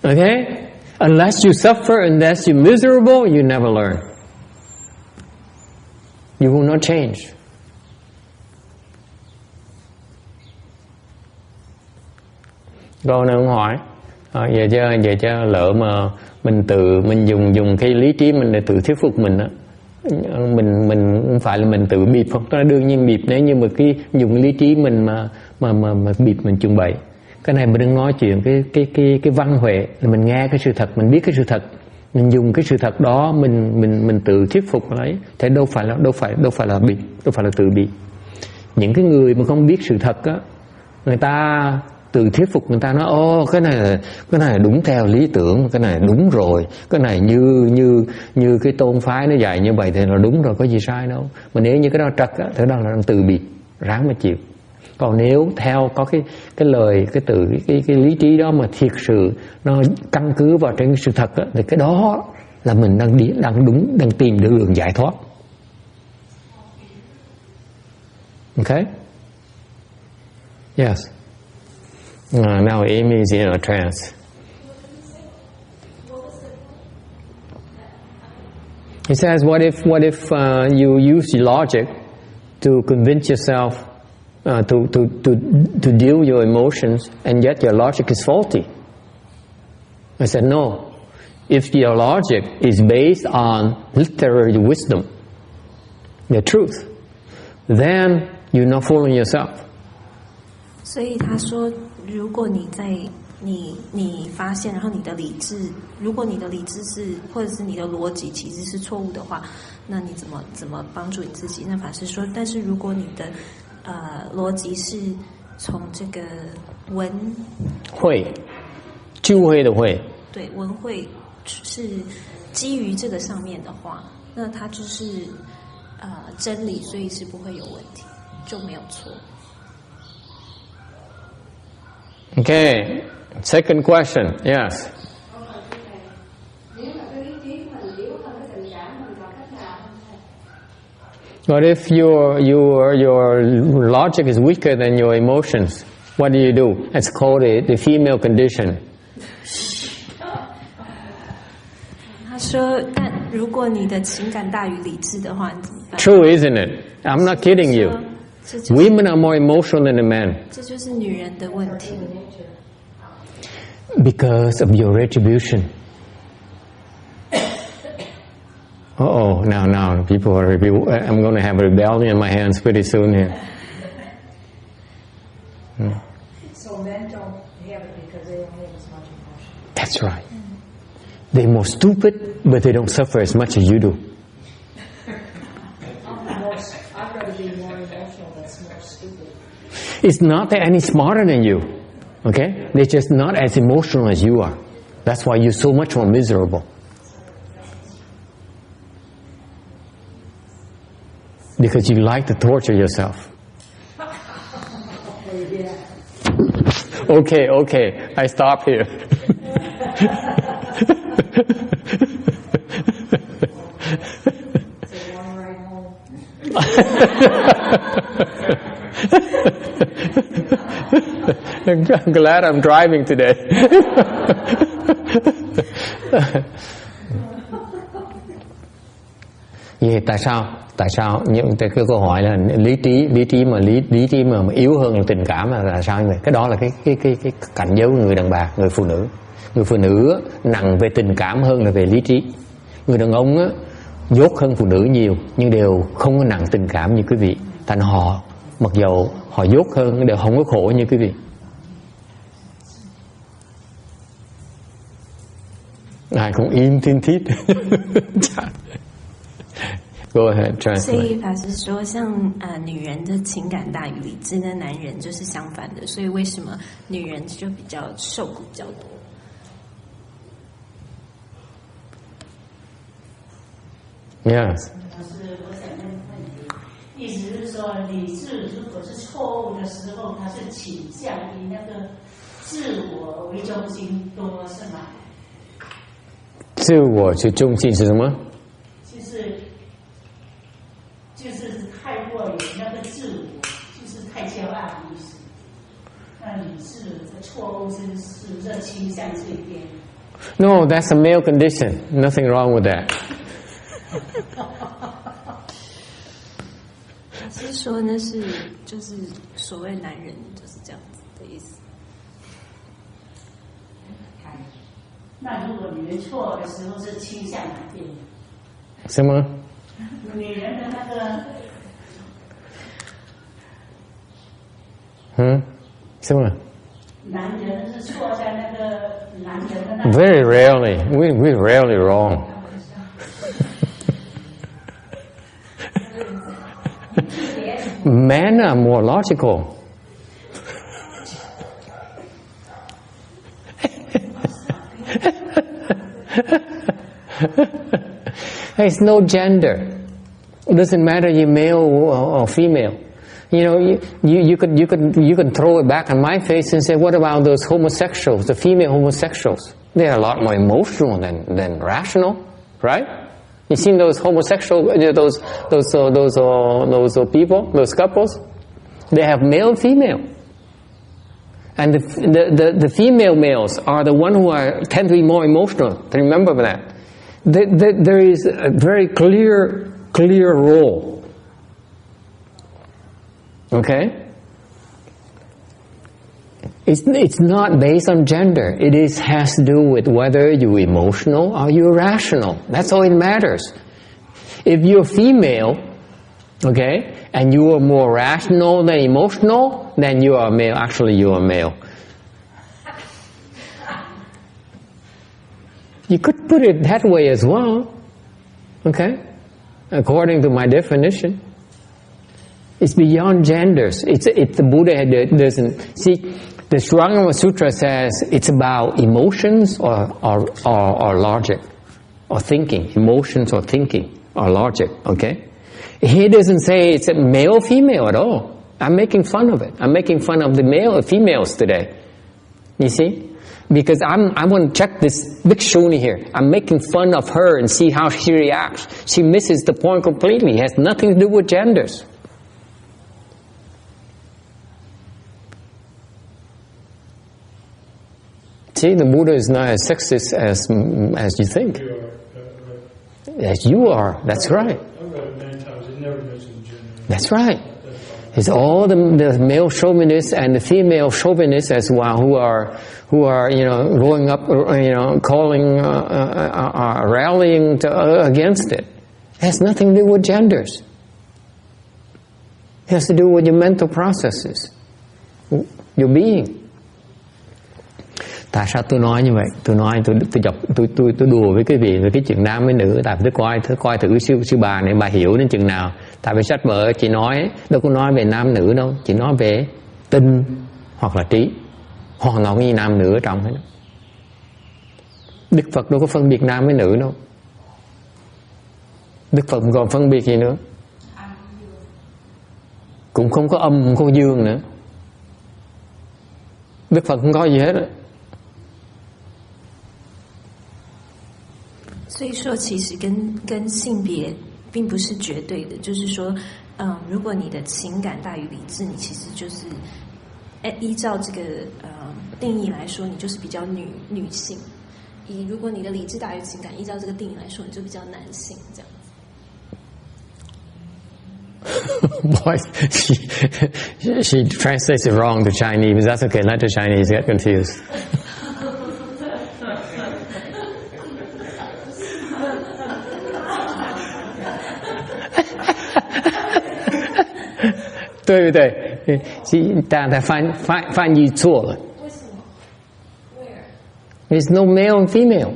Okay? Unless you suffer, unless you're miserable, you never learn. You will not change. Câu này ông hỏi vậy chứ lỡ mà mình dùng cái lý trí mình để tự thuyết phục mình á, mình không phải là mình tự bịp không? Nó đương nhiên bịp nếu như mà cái dùng lý trí mình mà bịp mình chuẩn bậy. Cái này mình đừng nói chuyện cái văn huệ là mình nghe cái sự thật, mình biết cái sự thật, mình dùng cái sự thật đó mình tự thuyết phục lấy, thế đâu phải là bịp, đâu phải là tự bịp. Những cái người mà không biết sự thật á, người ta tự thuyết phục người ta nói cái này là đúng theo lý tưởng, cái này đúng rồi, cái này như cái tôn phái nó dạy như vậy thì là đúng rồi, có gì sai đâu. Mà nếu như cái đó trật á, thì đó là tự bịp, ráng mà chịu. Còn nếu theo có cái lời cái lý trí đó mà thiệt sự nó căn cứ vào trên sự thật á, thì cái đó là mình đang tìm được đường giải thoát. Okay? Yes. Now Amy is in a trance. He says, what if you use logic to convince yourself to deal with your emotions, and yet your logic is faulty? I said, no. If your logic is based on literary wisdom, the truth, then you're not fooling yourself. 所以他说，如果你发现，然后你的理智，如果你的理智是或者是你的逻辑其实是错误的话，那你怎么帮助你自己？那法师说，但是如果你的逻辑是从这个文慧，智慧的慧，对，文慧是基于这个上面的话，那它就是真理，所以是不会有问题，就没有错。Okay, second question. Yes. What if your logic is weaker than your emotions? What do you do? It's called the female condition. 他说，但如果你的情感大于理智的话，你怎么办？ True, isn't it? I'm not kidding you. Women are more emotional than the men. 这就是女人的问题。Because of your retribution. Now people are I'm going to have a rebellion in my hands pretty soon here. So men don't have it because they don't have as much emotion. That's right. They're more stupid, but they don't suffer as much as you do. I'd rather be more emotional than more stupid. It's not they're any smarter than you. Okay? They're just not as emotional as you are. That's why you're so much more miserable. Because you like to torture yourself. Okay, I stop here. I'm glad I'm driving today. Tại sao những cái câu hỏi là lý trí mà yếu hơn là tình cảm là sao như vậy? Cái đó là cái cảnh giới của người đàn bà, người phụ nữ. Người phụ nữ nặng về tình cảm hơn là về lý trí. Người đàn ông á, dốt hơn phụ nữ nhiều nhưng đều không có nặng tình cảm như quý vị. Thành họ mặc dầu họ dốt hơn đều không có khổ như quý vị. Ai cũng im thiên thít. Go ahead, translate. 所以法师说，像女人的情感大于理智，跟男人就是相反的。所以为什么女人就比较受苦比较多？Yes. 老师，我想问问题，意思是说，理智如果是错误的时候，它是倾向于那个自我为中心多，是吗？自我去中心是什么？就是太过于那个自我，就是太骄傲的意思。那理智的错误是不是倾向这边 ？No, that's a male condition. Nothing wrong with that. 是说那是就是所谓男人就是这样子的意思。那如果女人错的时候是倾向哪边？什么？女人的那个，什么？男人是错在那个男人的那。Very rarely, we rarely wrong. Men are more logical. There's no gender. It doesn't matter you're male or female. You know, you could throw it back on my face and say, what about those homosexuals, the female homosexuals? They're a lot more emotional than rational, right? You seen those homosexual, those people, those couples? They have male and female. And the female males are the one who tend to be more emotional. Remember that. There is a very clear role. Okay? It's not based on gender. It has to do with whether you're emotional or you're rational. That's all it matters. If you're female, okay, and you are more rational than emotional, then you are a male. Actually, you are a male. You could put it that way as well, okay? According to my definition. It's beyond genders. It's the Buddha doesn't see. The Shurangama Sutra says it's about emotions or logic or thinking. Emotions or thinking or logic. Okay. He doesn't say it's a male female at all. I'm making fun of it. I'm making fun of the male females today. You see. Because I want to check this big shuni here. I'm making fun of her and see how she reacts. She misses the point completely. It has nothing to do with genders. See, the Buddha is not as sexist as you think. As you are. That's right. I've read it many times. It never mentions gender. That's right. It's all the male chauvinists and the female chauvinists as well who are growing up, calling, rallying against it. It has nothing to do with genders. It has to do with your mental processes, your being. Tại sao tôi nói như vậy? Tôi đùa với quý vị về cái chuyện nam với nữ. Tại tôi coi thử sư bà này bà hiểu đến chừng nào. Tại vì sách vở chị nói đâu có nói về nam nữ đâu, chỉ nói về tinh hoặc là trí, hoàn toàn như nam nữ ở trong hết. Đức Phật đâu có phân biệt nam với nữ đâu. Đức Phật còn phân biệt gì nữa? Cũng không có âm, không có dương nữa. Đức Phật không có gì hết. 所以说，其实跟性别并不是绝对的，就是说，如果你的情感大于理智，你其实就是依照这个定义来说，你就是比较女性。如果你的理智大于情感，依照这个定义来说，你就比较男性这样子。Boy, she translates it wrong to Chinese, but that's okay. Let the Chinese get confused. 对不对？但他翻译错了。为什么 ？Where? There's no male and female.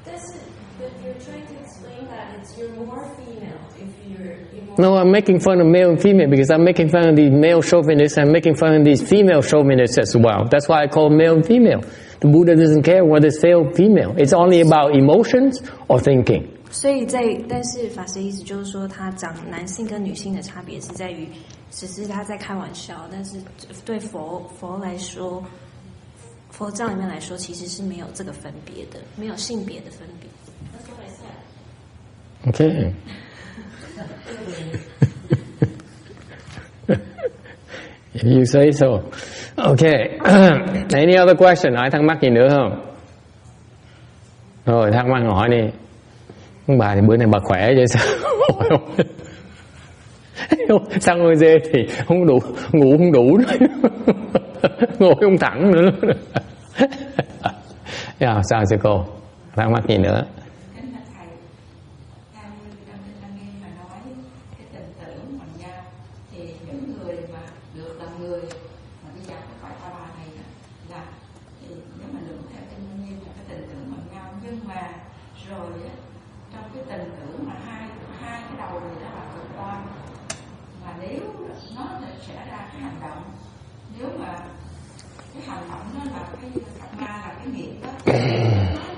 But you're trying to explain that you're more female if you're No, I'm making fun of male and female because I'm making fun of these male chauvinists and making fun of these female chauvinists as well. That's why I call male and female. The Buddha doesn't care whether it's male or female. It's only about emotions or thinking. 所以但是法师意思就是说，他讲男性跟女性的差别是在于，只是他在开玩笑，但是对佛来说，佛教里面来说，其实是没有这个分别的，没有性别的分别。Okay. If you say so. Okay. Any other question? Ai thắc mắc gì nữa không? Rồi thắc mắc hỏi đi. Bà thì bữa nay bà khỏe vậy sao? Sang ngồi dê thì không đủ, ngủ không đủ nữa. Ngồi không thẳng nữa. Sao sư cô? Thắc mắc gì nữa?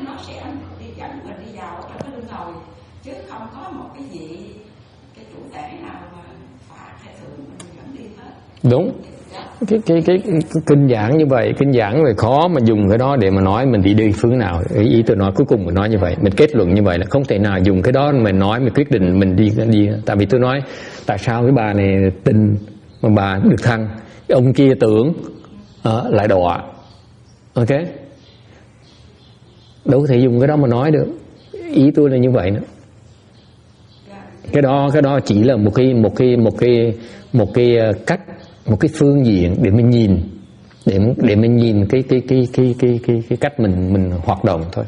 Nó sẽ đi dẫn mình đi vào trong cái luân hồi, chứ không có một cái chủ thể nào mà phạt hay thưởng mình dẫn đi hết. Đúng. Cái kinh giảng như vậy, kinh giảng rồi khó mà dùng cái đó để mà nói mình đi phương nào. Ý tôi nói cuối cùng mình nói như vậy, mình kết luận như vậy là không thể nào dùng cái đó mình nói, mình quyết định mình đi. Tại vì tôi nói tại sao cái bà này tin mà bà được thăng, cái ông kia tưởng lại đọa. Ok, đâu có thể dùng cái đó mà nói được. Ý tôi là như vậy nữa. Cái đó chỉ là một cái cách, một cái phương diện để mình nhìn, để mình nhìn cái cách mình hoạt động thôi.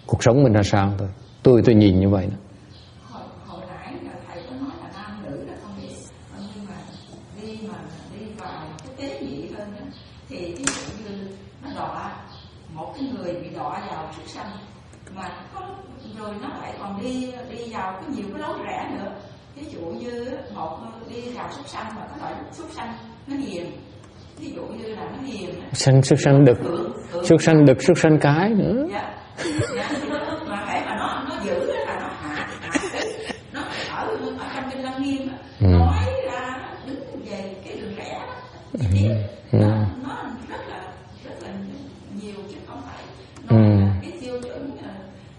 Cuộc sống mình ra sao thôi. Tôi nhìn như vậy đó. Hồi nãy là thầy có nói là nam nữ là không biết, nhưng mà đi vào cái tế nhị hơn đó, thì ví dụ như nó đọa một cái người bị đọa vào súc sanh, mà rồi nó lại còn đi vào có nhiều cái lối rẽ nữa. Ví dụ như một đi vào súc sanh mà có loại súc sanh nó hiền, ví dụ như là nó hiền, súc sanh đực, súc sanh cái nữa. Mà hễ mà nó giữ là nó hạ nó ở trong Kinh Lăng Nghiêm nói ra đứng về cái đường rẽ nó rất là nhiều, chứ không phải nó cái tiêu chuẩn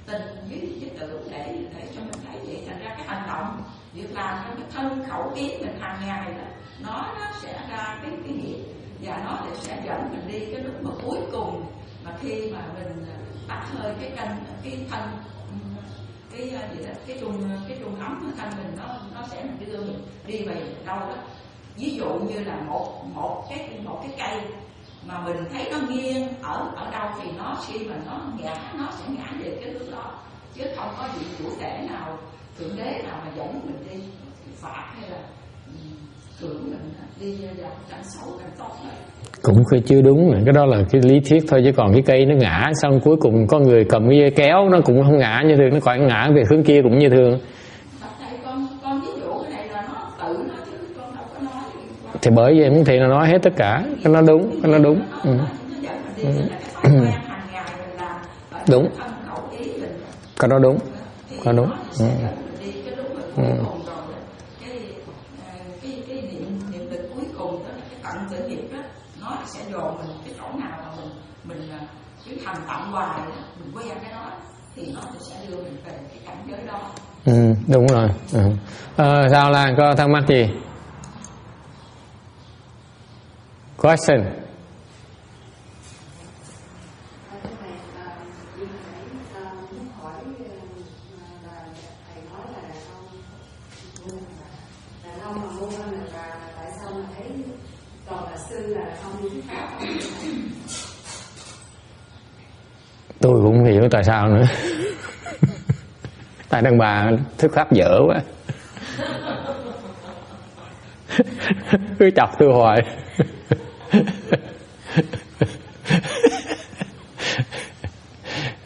tình với tưởng để cho mình thấy vậy. Thành ra cái hành động việc làm trong cái thân khẩu ý mình hàng ngày đó, nó sẽ ra cái nghiệp, và nó sẽ dẫn mình đi cái lúc mà cuối cùng, mà khi mà mình tắt hơi cái thân cái trung ấm thân mình, nó sẽ đưa mình đi về đâu đó. Ví dụ như là một cái cây mà mình thấy nó nghiêng ở đâu thì nó khi mà nó sẽ ngã về cái hướng đó, chứ không có gì chủ thể nào, thượng đế nào mà dẫn mình đi phạt hay là thưởng mình đi vào cảnh xấu cảnh tốt này. Cũng chưa đúng, cái đó là cái lý thuyết thôi, chứ còn cái cây nó ngã xong cuối cùng có người cầm cái dây kéo nó cũng không ngã như thường, nó khỏi ngã về hướng kia cũng như thường. Thầy con ví dụ cái này là nó tự nó, chứ con đâu có nói. Thì bởi vậy không thể nào nói hết tất cả. Cái nó đúng. Đúng. Cái đó đúng. Nó sẽ dồn mình cái chỗ nào mà mình cứ hành tạm hoài, mình quen cái đó thì nó sẽ đưa mình về cái cảnh giới đó. Đúng rồi. Sao là có thắc mắc gì? Question. Tôi cũng không hiểu tại sao nữa. Tại đàn bà thức pháp dở quá. Cứ chọc tôi hoài.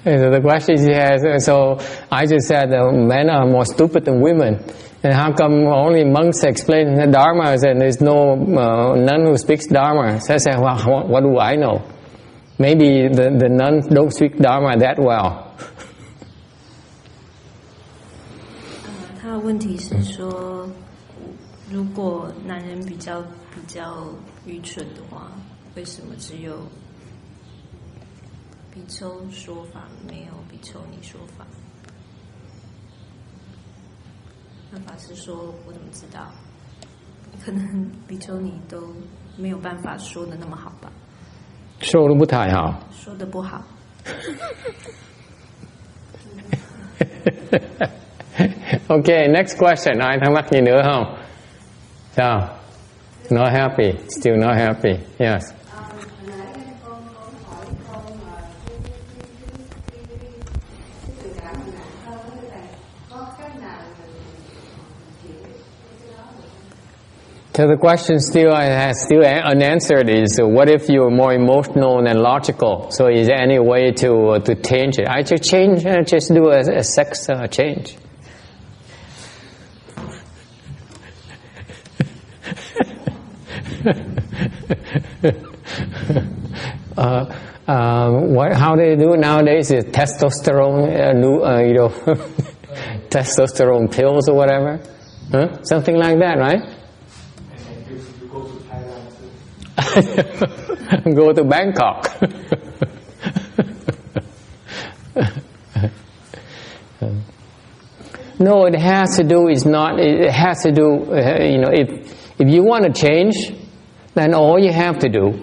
So the question she has, so I just said men are more stupid than women. And how come only monks explain the Dharma and there's no none who speaks Dharma? So I said, well, what do I know? Maybe the nuns don't speak Dharma that well. 他的问题是说，如果男人比较愚蠢的话，为什么只有比丘说法，没有比丘尼说法？那法师说：“我怎么知道？可能比丘尼都没有办法说的那么好吧。” 说得不太好。说得不好。Okay, next question. Ai thắc mắc gì nữa không? Sao? Not happy. Still not happy. Yes. So the question still unanswered is, what if you're more emotional than logical? So is there any way to change it? I just change, just do a sex change. How they do it nowadays is testosterone, testosterone pills or whatever, something like that, right? Go to Bangkok. No, it has to do. It's not. It has to do. If you want to change, then all you have to do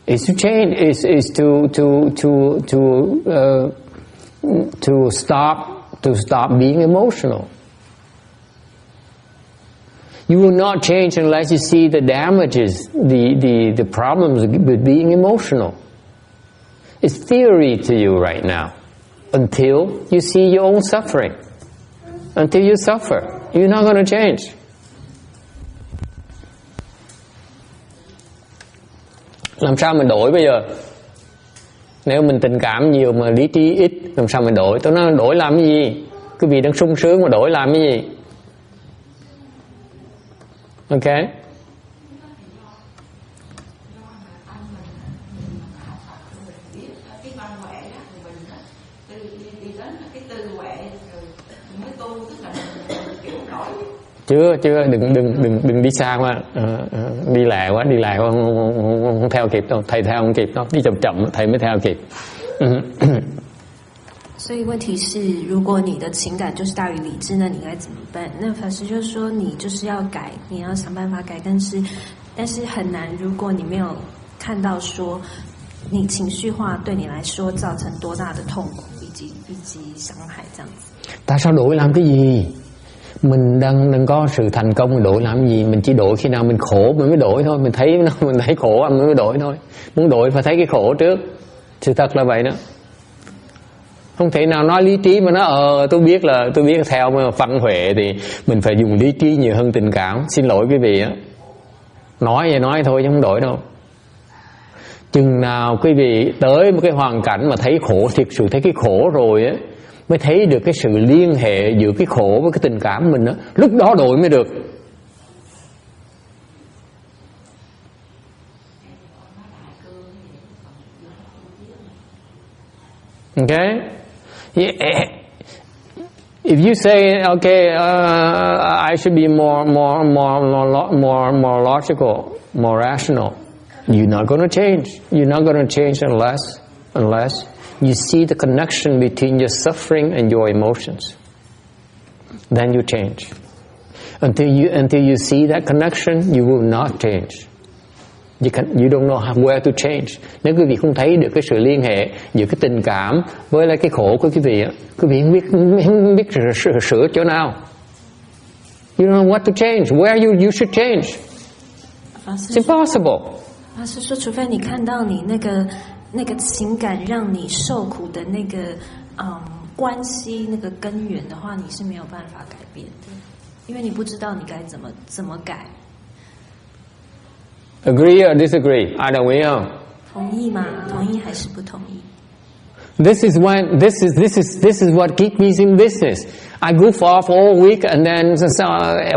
is to change. Is to stop being emotional. You will not change unless you see the damages, the problems with being emotional. It's theory to you right now. Until you see your own suffering. Until you suffer, you're not going to change. Làm sao mình đổi bây giờ? Nếu mình tình cảm nhiều mà lý trí ít, làm sao mình đổi? Tôi nói đổi làm cái gì? Quý vị đang sung sướng mà đổi làm cái gì? Okay. Chưa đừng đi xa quá, đi lại quá không theo kịp đâu, thầy theo không kịp đâu, đi chậm thầy mới theo kịp. 所以问题是，如果你的情感就是大于理智，那你该怎么办？那法师就说，你就是要改，你要想办法改，但是很难。如果你没有看到说，你情绪化对你来说造成多大的痛苦以及伤害，这样子。Tại sao đổi làm cái gì? Mình đang có sự thành công, mình đổi làm cái gì? Mình chỉ đổi khi nào mình khổ mình mới đổi thôi. Mình thấy khổ mình mới đổi thôi. Muốn đổi phải thấy cái khổ trước. Sự thật là vậy đó. Không thể nào nói lý trí mà nói tôi biết theo mà văn huệ thì mình phải dùng lý trí nhiều hơn tình cảm. Xin lỗi quý vị á. Nói vậy nói thôi chứ không đổi đâu. Chừng nào quý vị tới một cái hoàn cảnh mà thấy khổ, thiệt sự thấy cái khổ rồi á, mới thấy được cái sự liên hệ giữa cái khổ với cái tình cảm mình á, lúc đó đổi mới được. Okay? Yeah. If you say, okay, I should be more logical, more rational, you're not going to change. You're not going to change unless you see the connection between your suffering and your emotions. then you change. Until you see that connection, you will not change. You don't know where to change. Nếu quý vị không thấy được cái sự liên hệ giữa cái tình cảm với lại cái khổ của quý vị không biết sửa chỗ nào. You don't know what to change. Where you should change. It's impossible. 法师说，除非你看到你那个情感让你受苦的那个关系那个根源的话，你是没有办法改变的，因为你不知道你该怎么改。Agree or disagree? I don't know. 同意吗？同意还是不同意？ This is what keeps me in business. I goof off all week, and then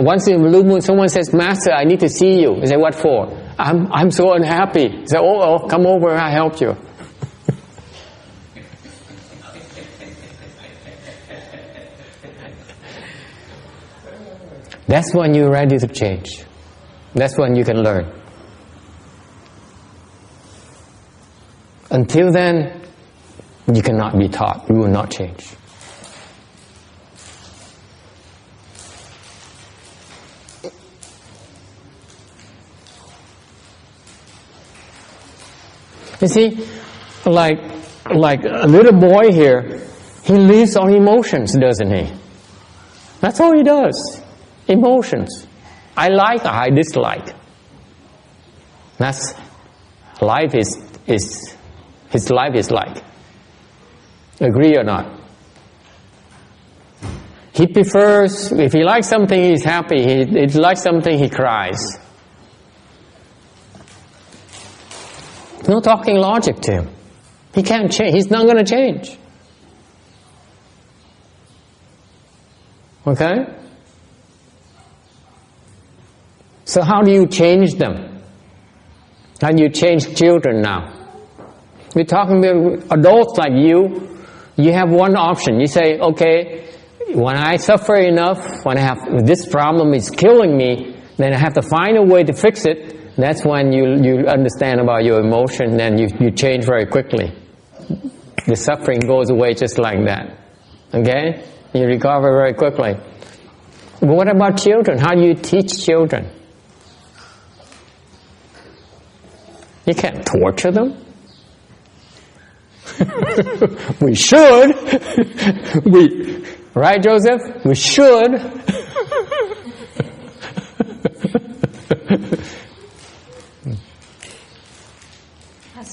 once in a blue moon, someone says, "Master, I need to see you." I say, "What for?" I'm so unhappy. I say, "Oh, come over, I help you." That's when you're ready to change. That's when you can learn. Until then, you cannot be taught. You will not change. You see, like a little boy here, he lives on emotions, doesn't he? That's all he does. Emotions. I like, I dislike. That's life is his life is like. Agree or not? He prefers, if he likes something, he's happy. If he likes something, he cries. No talking logic to him. He can't change. He's not going to change. Okay? So how do you change them? How do you change children now? We're talking about adults like you. You have one option. You say, okay, when I suffer enough, when I have this problem is killing me, then I have to find a way to fix it. That's when you understand about your emotion, and you change very quickly. The suffering goes away just like that. Okay? You recover very quickly. But what about children? How do you teach children? You can't torture them. We should. Right, Joseph? We should.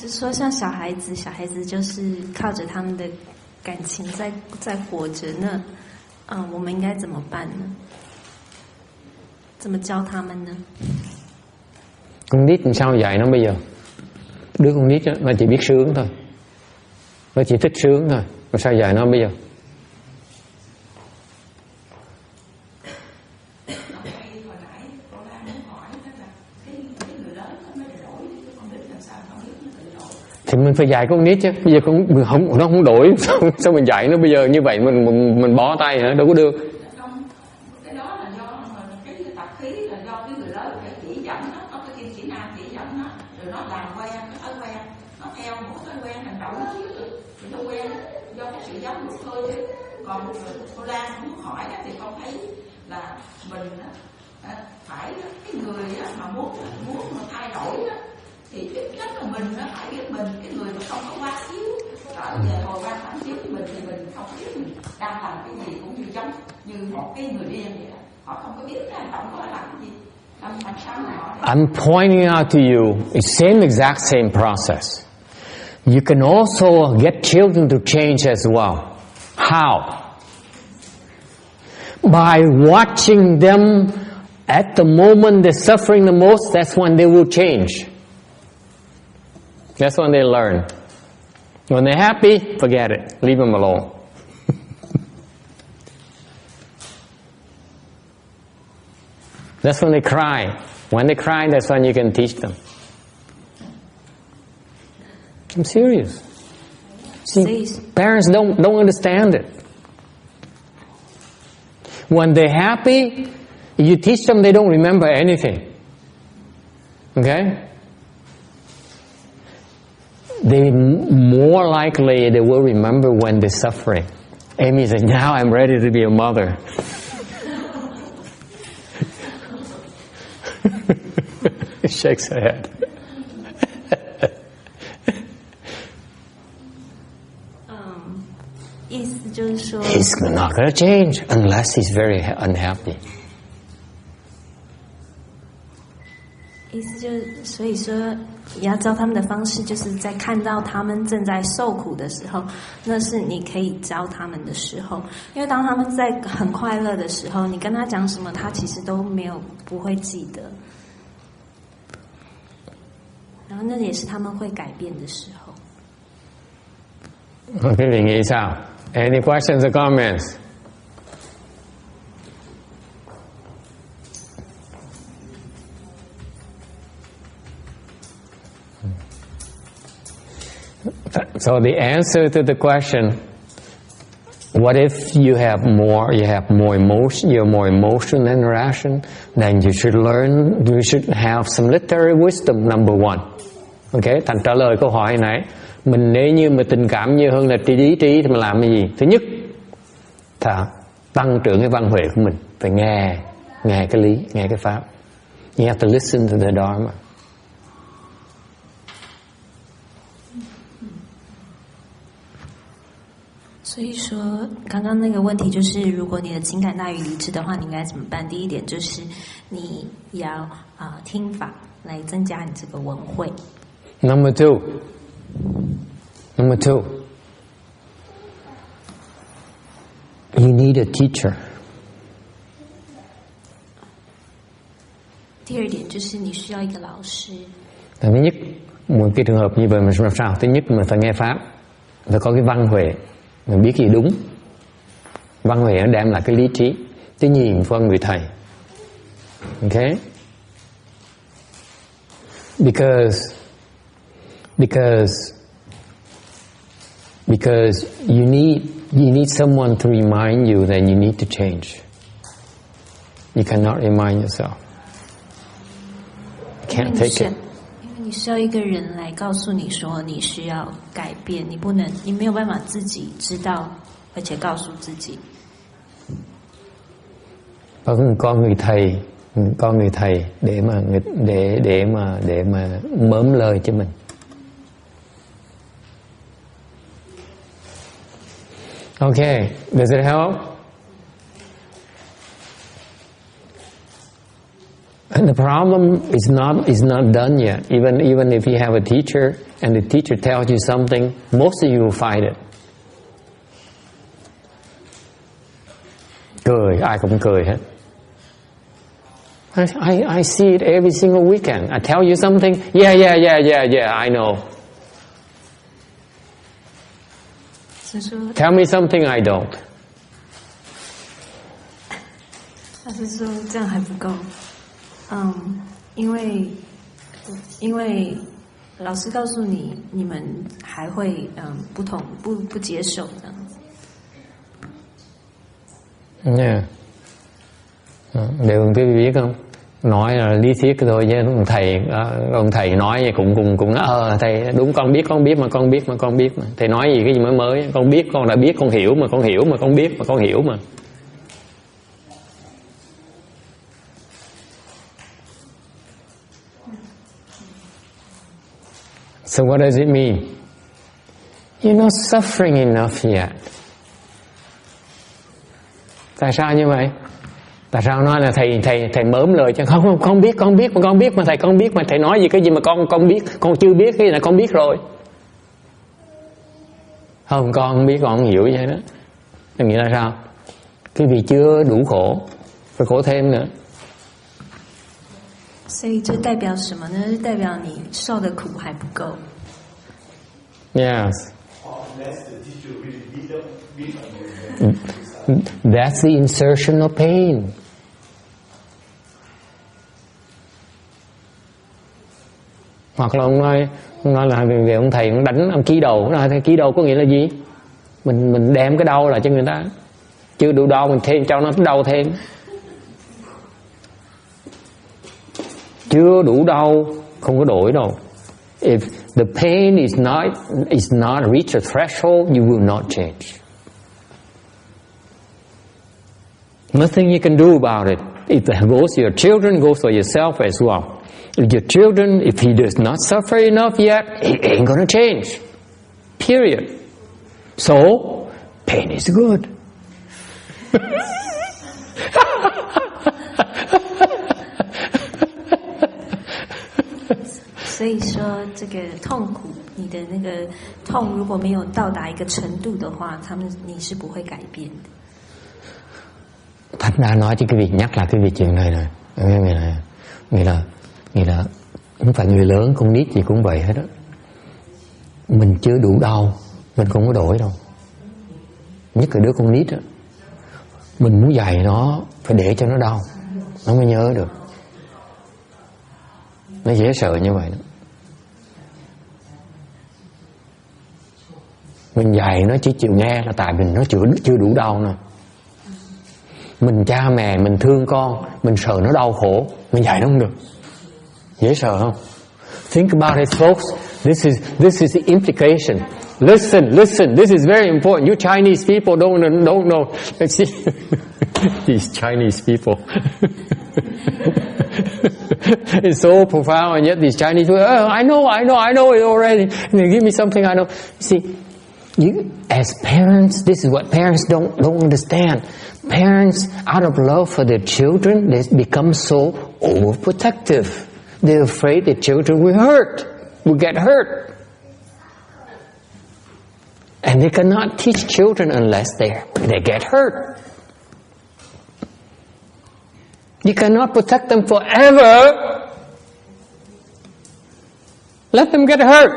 是说，像小孩子就是靠着他们的感情在活着呢。我们应该怎么办呢？怎么教他们呢？ Con nít làm sao dạy nó bây giờ? Đứa con nít nó chỉ biết sướng thôi. Nó chỉ thích sướng thôi. Làm sao dạy nó bây giờ? Thì mình phải dạy con nít chứ. Bây giờ nó không đổi. Sao mình dạy nó bây giờ như vậy mình bó tay hả? Đâu có được. Cái đó là do cái tập khí, là do cái người lớn phải chỉ dẫn nó, có cái kim chỉ nam chỉ dẫn nó, rồi nó làm quen, cái thói quen, nó theo một thói quen hành động nó thì nó quen do cái sự giáo dục thôi chứ. Còn cô Lan không hỏi thì con thấy là mình phải cái người mà muốn mà thay đổi thì chắc là mình phải biết mình, cái người mà không có quá xíu trở về hồi quan phản chiếu của mình thì mình không biết mình đang làm cái gì, cũng như giống như một cái người điên vậy đó. Họ không có biết cái hành động của họ làm cái gì. I'm pointing out to you the exact same process. You can also get children to change as well. How? By watching them at the moment they're suffering the most, that's when they will change. That's when they learn. When they're happy, forget it. Leave them alone. That's when they cry. When they cry, that's when you can teach them. I'm serious. See, parents don't understand it. When they're happy, you teach them, they don't remember anything. Okay? They more likely they will remember when they're suffering. Amy said, now I'm ready to be a mother. shakes her head. He's not going to change unless he's very unhappy. 意思就是，所以说你要教他们的方式，就是在看到他们正在受苦的时候，那是你可以教他们的时候。因为当他们在很快乐的时候，你跟他讲什么，他其实都不会记得。然后那也是他们会改变的时候。Quý vị nghĩ sao? Any questions or comments? So the answer to the question, what if you have more emotion, you're more emotional than rational, then you should have some literary wisdom, number one. Okay, thành trả lời câu hỏi này, mình nếu như mà tình cảm nhiều hơn là lý trí thì mình làm cái gì? Thứ nhất, tăng trưởng cái văn huệ của mình, phải nghe cái lý, nghe cái pháp. You have to listen to the Dharma. 所以说，刚刚那个问题就是，如果你的情感大于理智的话，你应该怎么办？第一点就是你要听法来增加你这个文慧。Number two, you need a teacher. 第二点就是你需要一个老师。Thứ nhất, một cái trường hợp như vậy mình làm sao? Thứ nhất mình phải nghe pháp, phải có cái văn huệ. Mình biết gì đúng. Văn huệ nó đem lại cái lý trí, cái nhìn của người thầy. Okay? Because you need someone to remind you that you need to change. You cannot remind yourself. You can't take it. 你需要一个人来告诉你说你需要改变，你没有办法自己知道，而且告诉自己。Có người thầy để mà mớm lời cho mình. Okay, does it help? And the problem is not done yet. Even if you have a teacher and the teacher tells you something, most of you will fight it. Cười, ai cũng cười hết. I see it every single weekend. I tell you something, yeah, I know. Tell me something I don't. 他是说这样还不够。因为老师告诉你，你们还会不接受这样子。Yeah. Điều quý vị biết không? Nói là lý thuyết thôi chứ ông thầy nói cũng thầy đúng con biết mà thầy nói gì cái gì mới con biết, con đã biết, con hiểu mà con biết mà con hiểu mà. So what does it mean? You're not suffering enough yet. Tại sao như vậy? Tại sao nói là thầy mớm lời chứ không con biết mà thầy con biết mà thầy nói gì cái gì mà con biết, con chưa biết cái gì là con biết rồi. Không, con không biết, con không hiểu vậy đó. Nghĩa là sao? Cái vì chưa đủ khổ, phải khổ thêm nữa. 所以这代表什么呢？是代表你受的苦还不够。Yes. That's the insertion of pain. Hoặc là ông nói là về ông thầy ông đánh ông ký đầu, nó là ký đầu có nghĩa là gì? Mình đem cái đau lại cho người ta, chưa đủ đau mình thêm cho nó đau thêm. Chưa đủ đau không có đổi đâu. If the pain is not reach a threshold, you will not change. Nothing you can do about it. It goes to your children, goes for yourself as well. Your children, if he does not suffer enough yet, he ain't gonna change. Period. So, pain is good. 所以说，这个痛苦，你的那个痛如果没有到達一個程度的話，你是不會改變的。Thánh đã nói cái việc nhắc lại cái việc chuyện này rồi. Nghĩa là không phải người lớn, con nít gì cũng vậy hết đó. Mình chưa đủ đau, mình không có đổi đâu. Nhất là đứa con nít đó. Mình muốn dạy nó, phải để cho nó đau, nó mới nhớ được. Nó dễ sợ như vậy đó. Mình dạy nó chỉ chịu nghe là tại mình nó chưa đủ đau nè. Mình cha mẹ, mình thương con, mình sợ nó đau khổ, mình dạy nó không được. Dễ sợ không? Think about it, folks. This is the implication. Listen. This is very important. You Chinese people don't know. Let's see. These Chinese people. It's so profound, and yet these Chinese people, I know it already. They give me something I know. See, you as parents, this is what parents don't understand. Parents, out of love for their children, they become so overprotective. They're afraid the children will get hurt. And they cannot teach children unless they get hurt. You cannot protect them forever. Let them get hurt.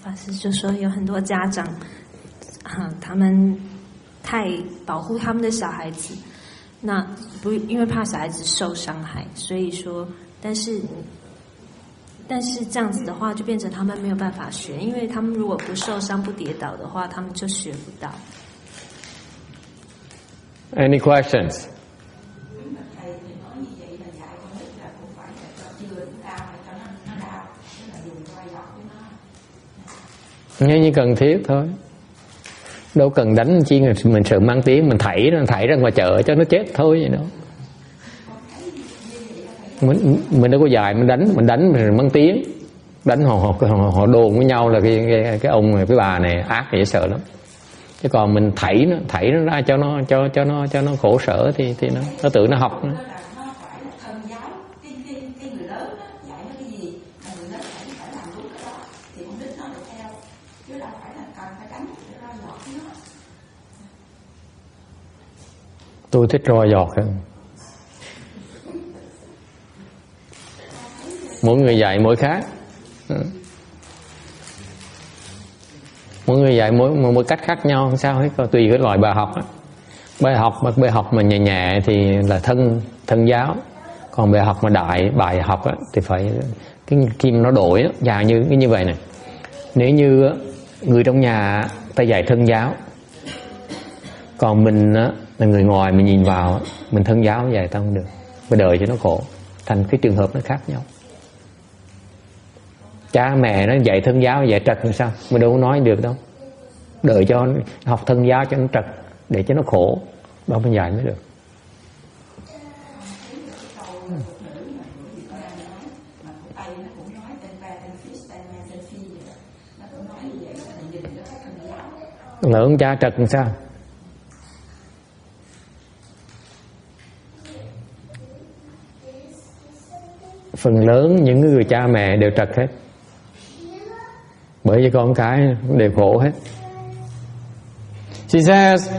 法师就说，有很多家长，他们太保护他们的小孩子，那不因为怕小孩子受伤害，所以说，但是这样子的话，就变成他们没有办法学，因为他们如果不受伤、不跌倒的话，他们就学不到。Any questions? Nghe như cần thiết thôi, đâu cần đánh chi, mình sợ mang tiếng, mình thảy ra ngoài chợ cho nó chết thôi vậy đó. Mình đâu có dạy, mình đánh mình mang tiếng, đánh họ đồn với nhau là cái ông này, cái bà này ác dễ sợ lắm. Chứ còn mình thảy nó ra cho nó khổ sở thì nó tự nó học nữa. Tôi thích roi giọt hơn. Mỗi người dạy mỗi khác. Mỗi người dạy mỗi cách khác nhau, không sao hết, tùy cái loại bài học. Bài học mà nhẹ thì là thân giáo, còn bài học mà bài học thì phải cái kim nó đổi dài như vậy này. Nếu như người trong nhà ta dạy thân giáo, còn mình là người ngoài mình nhìn vào, mình thân giáo dạy ta không được, phải đợi cho nó khổ, thành cái trường hợp nó khác nhau. Cha mẹ nó dạy thân giáo dạy trật làm sao, mình đâu có nói được đâu. Đợi cho học thân giáo cho nó trật, để cho nó khổ, đó mới dạy mới được. Lớn cha trật làm sao? Phần lớn những người cha mẹ đều trật hết, bởi vì con cái đều khổ hết. She says,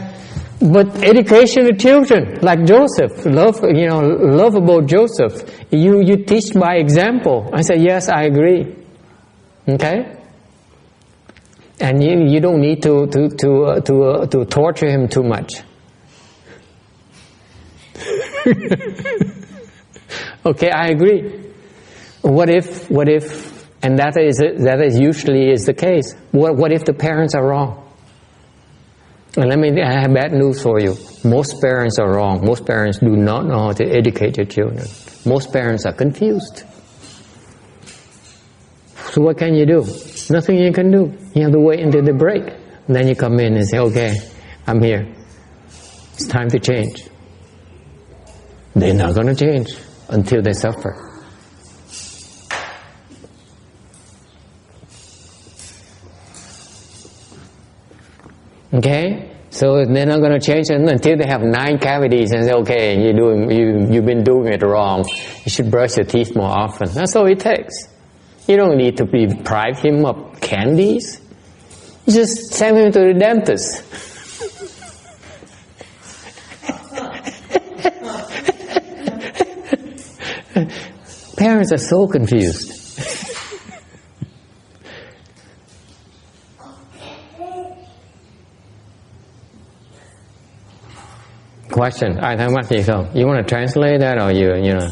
but education of children, like Joseph, lovable Joseph, you teach by example. I said, yes, I agree. Okay, and you don't need to torture him too much. Okay, I agree. What if, and that is usually the case. What if the parents are wrong? And I have bad news for you. Most parents are wrong. Most parents do not know how to educate their children. Most parents are confused. So what can you do? Nothing you can do. You have to wait until the break. And then you come in and say, okay, I'm here. It's time to change. they're not going to change until they suffer. Okay? So they're not going to change until they have 9 cavities and say, okay, you've been doing it wrong. You should brush your teeth more often. That's all it takes. You don't need to deprive him of candies. You just send him to the dentist. Parents are so confused. Question. Ai thắc mắc gì không? You want to translate that or you know?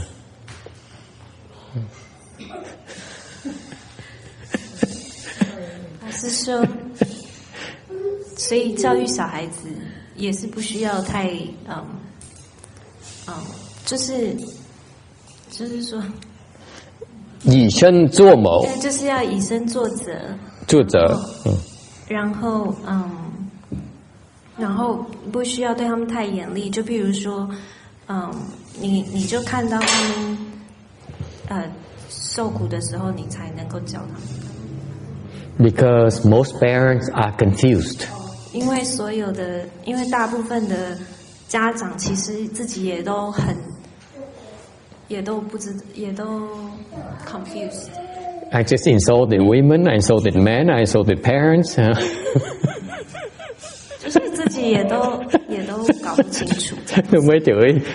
老师说，所以教育小孩子也是不需要太就是说，以身作谋，就是要以身作则，然后不需要对他们太严厉，就比如说，你就看到他们受苦的时候，你才能够教他们。Because most parents are confused. 因为大部分的家长其实自己也都confused. I just insulted women, I insulted men, I insulted parents. 就是自己也都搞不清楚。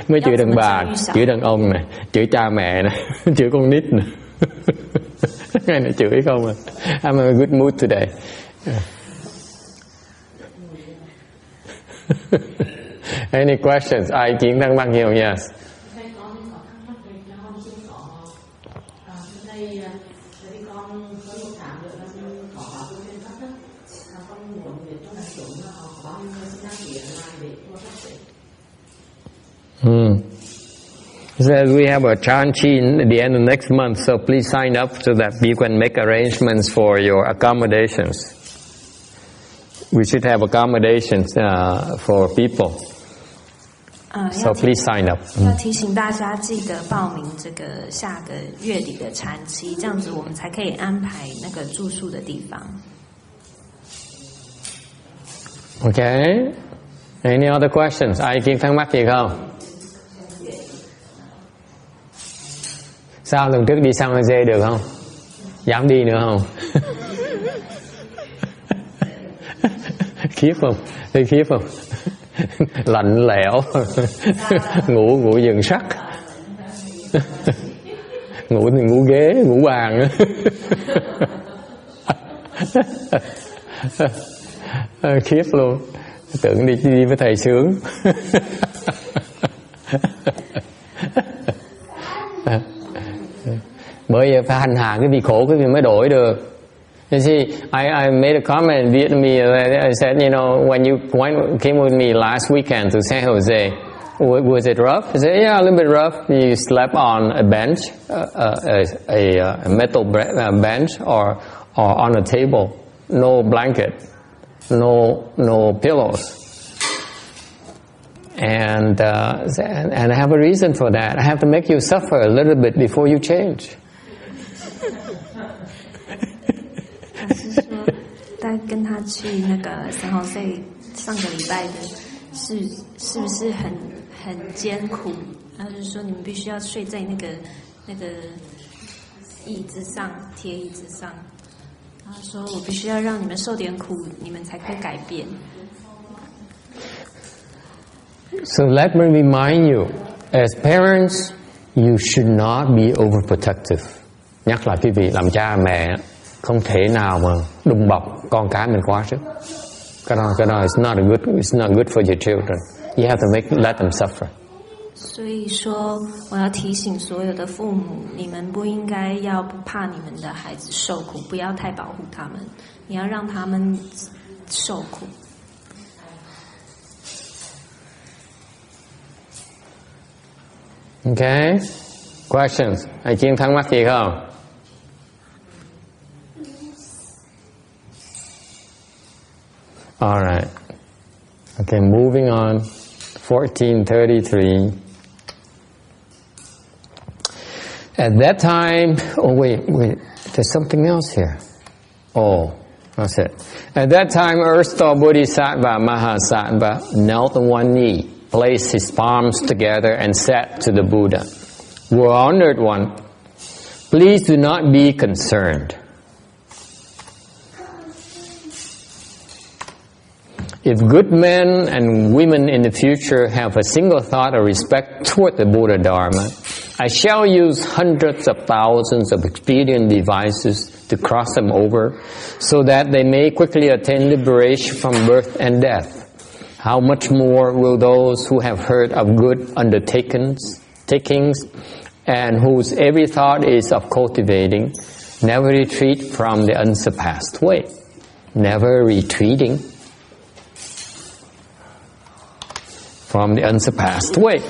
mới chửi đàn bà, chửi đàn ông này, chửi cha mẹ này, chửi con nít này. Ngày này chửi không à? I'm in a good mood today. Any questions? Ai ý kiến thắc mắc nhiều? Yes. Says we have a Chanchi at the end of next month, so please sign up so that you can make arrangements for your accommodations. We should have accommodations for people. So please sign up. 要提醒大家记得报名这个下个月底的禅期，这样子我们才可以安排那个住宿的地方。Okay. Any other questions? Ai kiến thắc mắc gì không? Sao lần trước đi San Jose được không? Dám đi nữa không? Khiếp không? Thấy khiếp không? Lạnh lẽo. ngủ giường sắt. ngủ thì ngủ ghế, ngủ bàn. Khiếp luôn. Tưởng đi với thầy sướng. Bởi vì phải hành hạ cái vị khổ, cái vị mới đổi được. You see, I made a comment in Vietnamese. I said, you know, when you came with me last weekend to San Jose, was it rough? I said, yeah, a little bit rough. You slept on a bench, a metal bench, or on a table. No blanket, no pillows. And I have a reason for that. I have to make you suffer a little bit before you change. 他是说，带跟他去那个San Jose上个礼拜的，是不是很艰苦？他就说你们必须要睡在那个椅子上，铁椅子上。他说我必须要让你们受点苦，你们才可以改变。So let me remind you, as parents, you should not be overprotective. Nhắc lại quý vị, làm cha mẹ không thể nào mà đùm bọc con cái mình quá sức. Cái đó it's not good for your children. You have to let them suffer. 所以说，我要提醒所有的父母，你们不应该要不怕你们的孩子受苦，不要太保护他们，你要让他们受苦。Okay? Questions? Ai kiến thắc mắc gì không? All right. Okay, moving on. 1433. At that time, oh wait, there's something else here. Oh, that's it. At that time, Earth Store Bodhisattva Mahasattva knelt on one knee, placed his palms together, and said to the Buddha, "Well, honored one, please do not be concerned. If good men and women in the future have a single thought of respect toward the Buddha Dharma, I shall use hundreds of thousands of expedient devices to cross them over, so that they may quickly attain liberation from birth and death. How much more will those who have heard of good undertakings, and whose every thought is of cultivating, never retreat from the unsurpassed way." Never retreating from the unsurpassed way.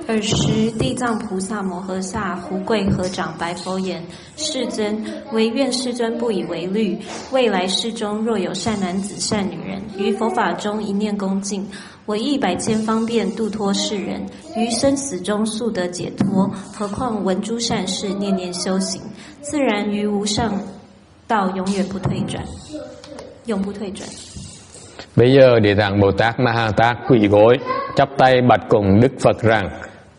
尔时，地藏菩萨摩诃萨胡跪合掌白佛言：“世尊，唯愿世尊不以为虑。未来世中，若有善男子、善女人，于佛法中一念恭敬，我亦百千方便度脱世人，于生死中速得解脱。何况闻诸善事，念念修行，自然于无上道永远不退转，永不退转。” Bây giờ Địa Tạng Bồ Tát Ma Ha Tát quỳ gối chắp tay bạch cùng Đức Phật rằng: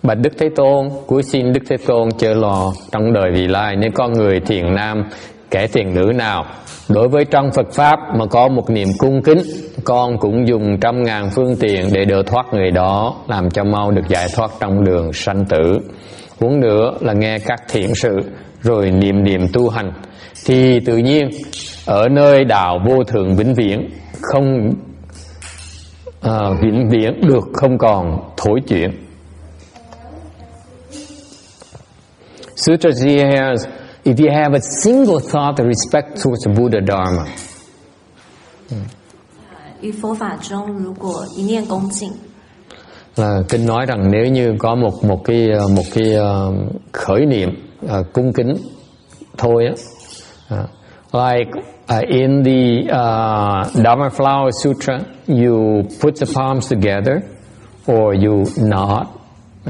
"Bạch Đức Thế Tôn, cúi xin Đức Thế Tôn chớ lo, trong đời vị lai nếu con người thiện nam kẻ thiện nữ nào đối với trong Phật pháp mà có một niềm cung kính, con cũng dùng 100.000 phương tiện để đỡ thoát người đó, làm cho mau được giải thoát trong đường sanh tử. Huống nữa là nghe các thiện sự rồi niệm tu hành, thì tự nhiên ở nơi đạo vô thượng vĩnh viễn, không vĩnh viễn được không còn thối chuyển." Sutra has, if you have a single thought of respect towards the Buddha Dharma. 于佛法中，如果一念恭敬， là kinh nói rằng nếu như có một cái khởi niệm cung kính thôi á, like in the Dharma Flower Sutra, you put the palms together, or you nod,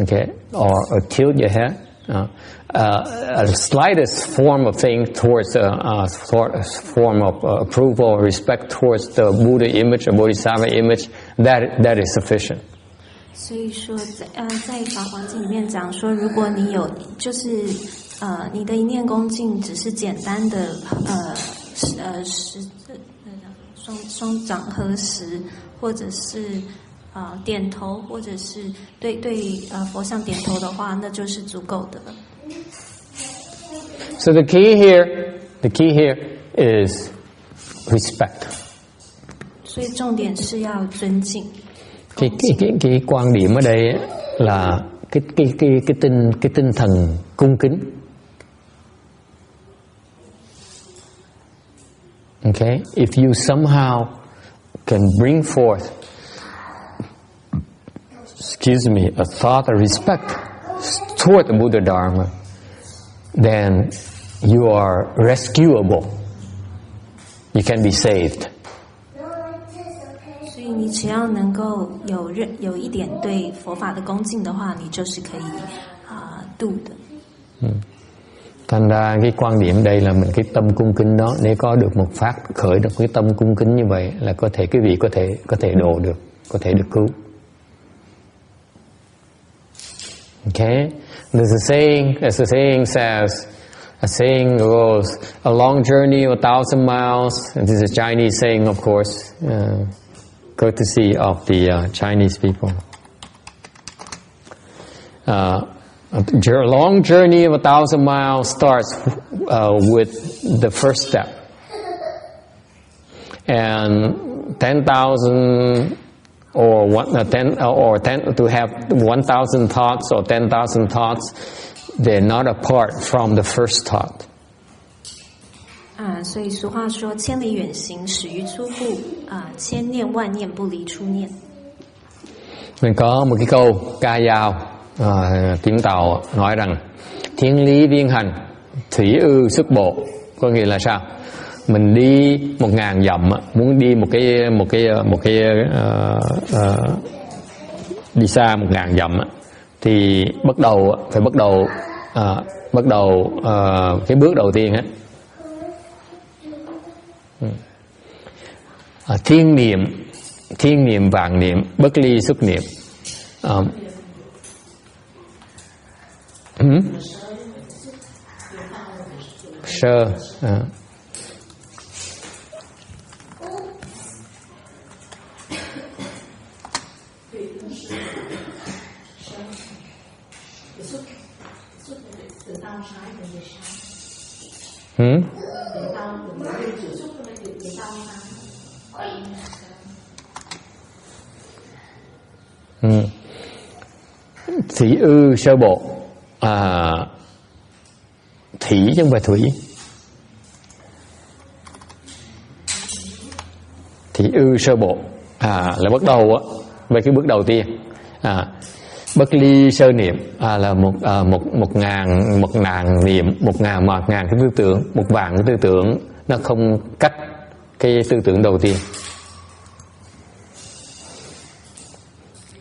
okay, or tilt your head. A slightest form of thing towards a form of approval or respect towards the Buddha image or Bodhisattva image, that is sufficient. 所以说在法华经里面讲说，如果你有就是你的一念恭敬只是简单的双掌合十，或者是点头，或者是对佛像点头的话，那就是足够的了。So the key here is respect. 所以重点是要尊敬。Cái quan điểm ở đây là cái tinh thần cung kính. Okay, if you somehow can bring forth, a thought of respect toward the Buddha Dharma, then you are rescuable. You can be saved. 所以你只要能够有一点对佛法的恭敬的话，你就是可以度的。Thành ra cái quan điểm đây là mình cái tâm cung kính đó, nếu có được một phát khởi được cái tâm cung kính như vậy là có thể quý vị có thể độ được, có thể được cứu. Okay, there's a saying, as the saying says, a saying goes, a long journey of 1,000 miles. And this is a Chinese saying, of course, courtesy of the Chinese people. A long journey of 1,000 miles starts with the first step, and 10,000 to have 1,000 thoughts or 10,000 thoughts, they're not apart from the first thought. 所以俗话说，千里远行始于初步，千念万念不离初念。 Mình có một cái câu ca dao tiếng Tàu nói rằng thiên lý viên hành, thủy ư xuất bộ, có nghĩa là sao? Mình đi 1.000 dặm, muốn đi một cái đi xa 1.000 dặm thì bắt đầu cái bước đầu tiên á, thiên niệm vạn niệm, bất ly xuất niệm. Sơ thủy ư sơ bộ, thủy chứ không phải thủy. Thủy ư sơ bộ là bắt đầu á, về cái bước đầu tiên. Bất ly sơ niệm là một ngàn niệm, một ngàn cái tư tưởng, một vạn cái tư tưởng, nó không cách cái tư tưởng đầu tiên.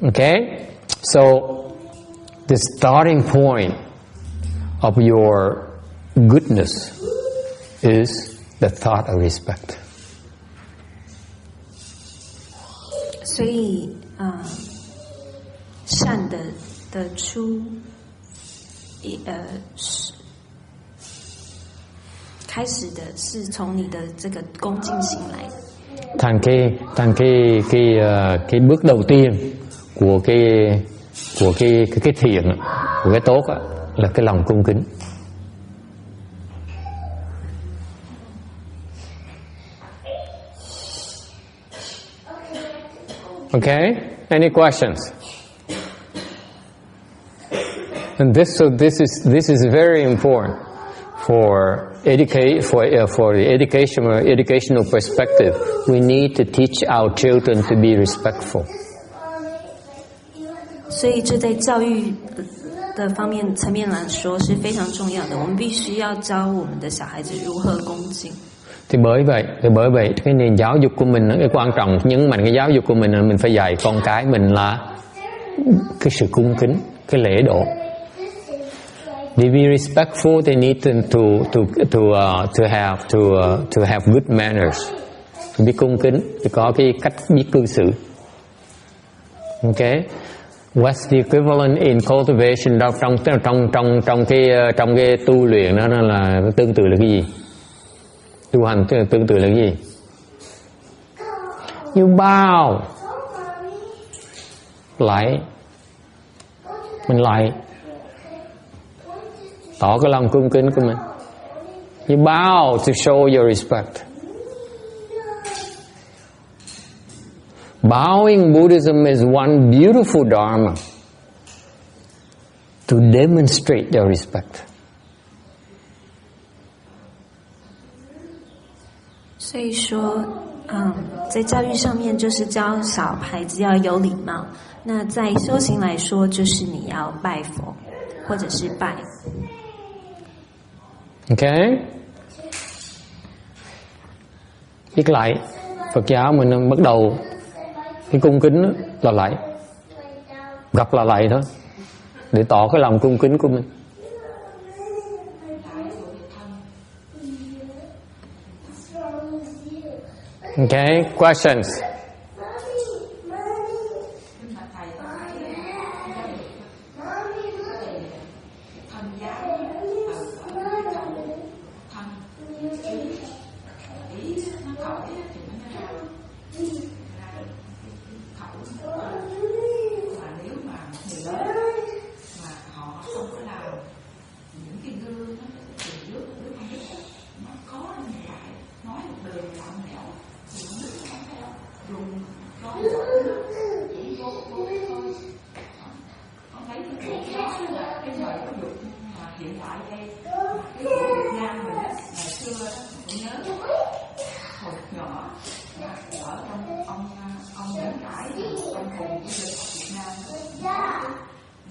Okay, so the starting point of your goodness is the thought of respect. 所以善的出，开始的是从你的这个恭敬心来。Thành cái bước đầu tiên của cái thiện, của cái tốt á, là cái lòng cung kính. Okay, any questions? And this is very important for the educational perspective. We need to teach our children to be respectful. 所以这在教育的层面来说是非常重要的。我们必须要教我们的小孩子如何恭敬。Thì bởi vậy cái nền giáo dục của mình, cái quan trọng nhấn mạnh cái giáo dục của mình phải dạy con cái mình là cái sự cung kính, cái lễ độ. To be respectful, they need to have good manners. Biết cung kính, thì có cái cách biết cư xử. Okay, what's the equivalent in cultivation? Trong cái tu luyện đó là tương tự là cái gì? Tu hành tương tự là cái gì? You bow, lại, mình lại, tỏ cái lòng cung kính của mình. You bow to show your respect. Bowing Buddhism is one beautiful dharma to demonstrate your respect. 所以说，在教育上面就是教小孩子要有礼貌。那在修行来说，就是你要拜佛，或者是拜。Okay. Biết lại, Phật giáo mình bắt đầu cái cung kính là lại, gặp là lại thôi, để tỏ cái lòng cung kính của mình. Okay, questions?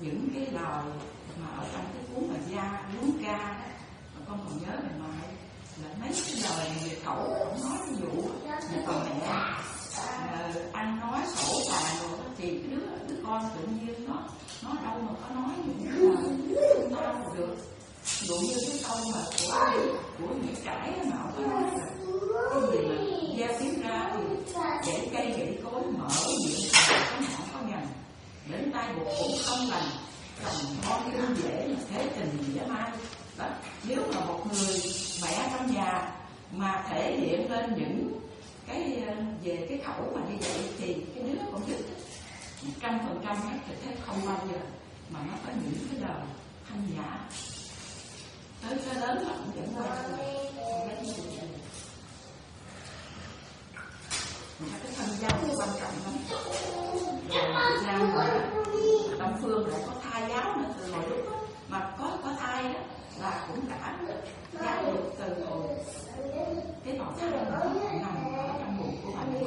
Những cái lời mà ở trong cái cuốn mà gia luống ca đó, mà con còn nhớ ngày mai là mấy cái lời về cậu cũng nói ví dụ về bà mẹ ăn nói sổ tàn rồi thì cái đứa con tự nhiên nó đâu mà có nói những là chúng ta được dụ như cái câu mà của Nguyễn Trãi mà ông có nói là cái gì mà gieo tiếng ra thì dễ cây dễ cối mở miệng có ngọn có ngành đến tay buộc cũng không lành trồng con kinh dễ mà thế tình dễ mai. Đó, nếu mà một người mẹ trong nhà mà thể hiện lên những cái về cái khẩu mà như vậy thì cái đứa cũng thích 100% hết thì thế không bao giờ mà nó có những cái đời thanh nhã tới cái lớn là cũng vẫn quay cái thân giáo quan trọng lắm. Rồi Việt Nam mà Đông phương lại có thai giáo nữa từ hồi lúc đó, mà có thai đó là cũng đã giáo dục từ hồi cái bào thai nằm ở trong bụng của bà mẹ.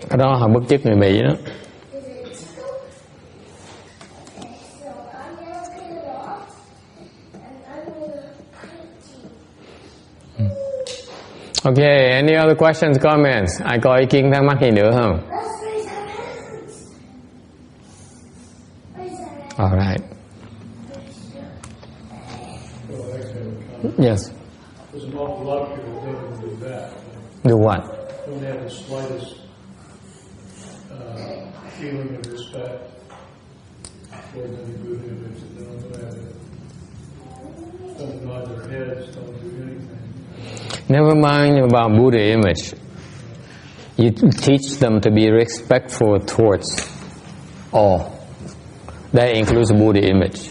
Cái đó họ bức chức người Mỹ đó. Okay, any other questions, comments? Ai có ý kiến thắc mắc gì nữa không? All right. Yes. There's an awful lot of people who don't do that. Do what? Don't have the slightest feeling of respect towards any Buddha image. They don't have it. Don't nod their heads. Don't do anything. Never mind about Buddha image. You teach them to be respectful towards all. That includes Buddha image.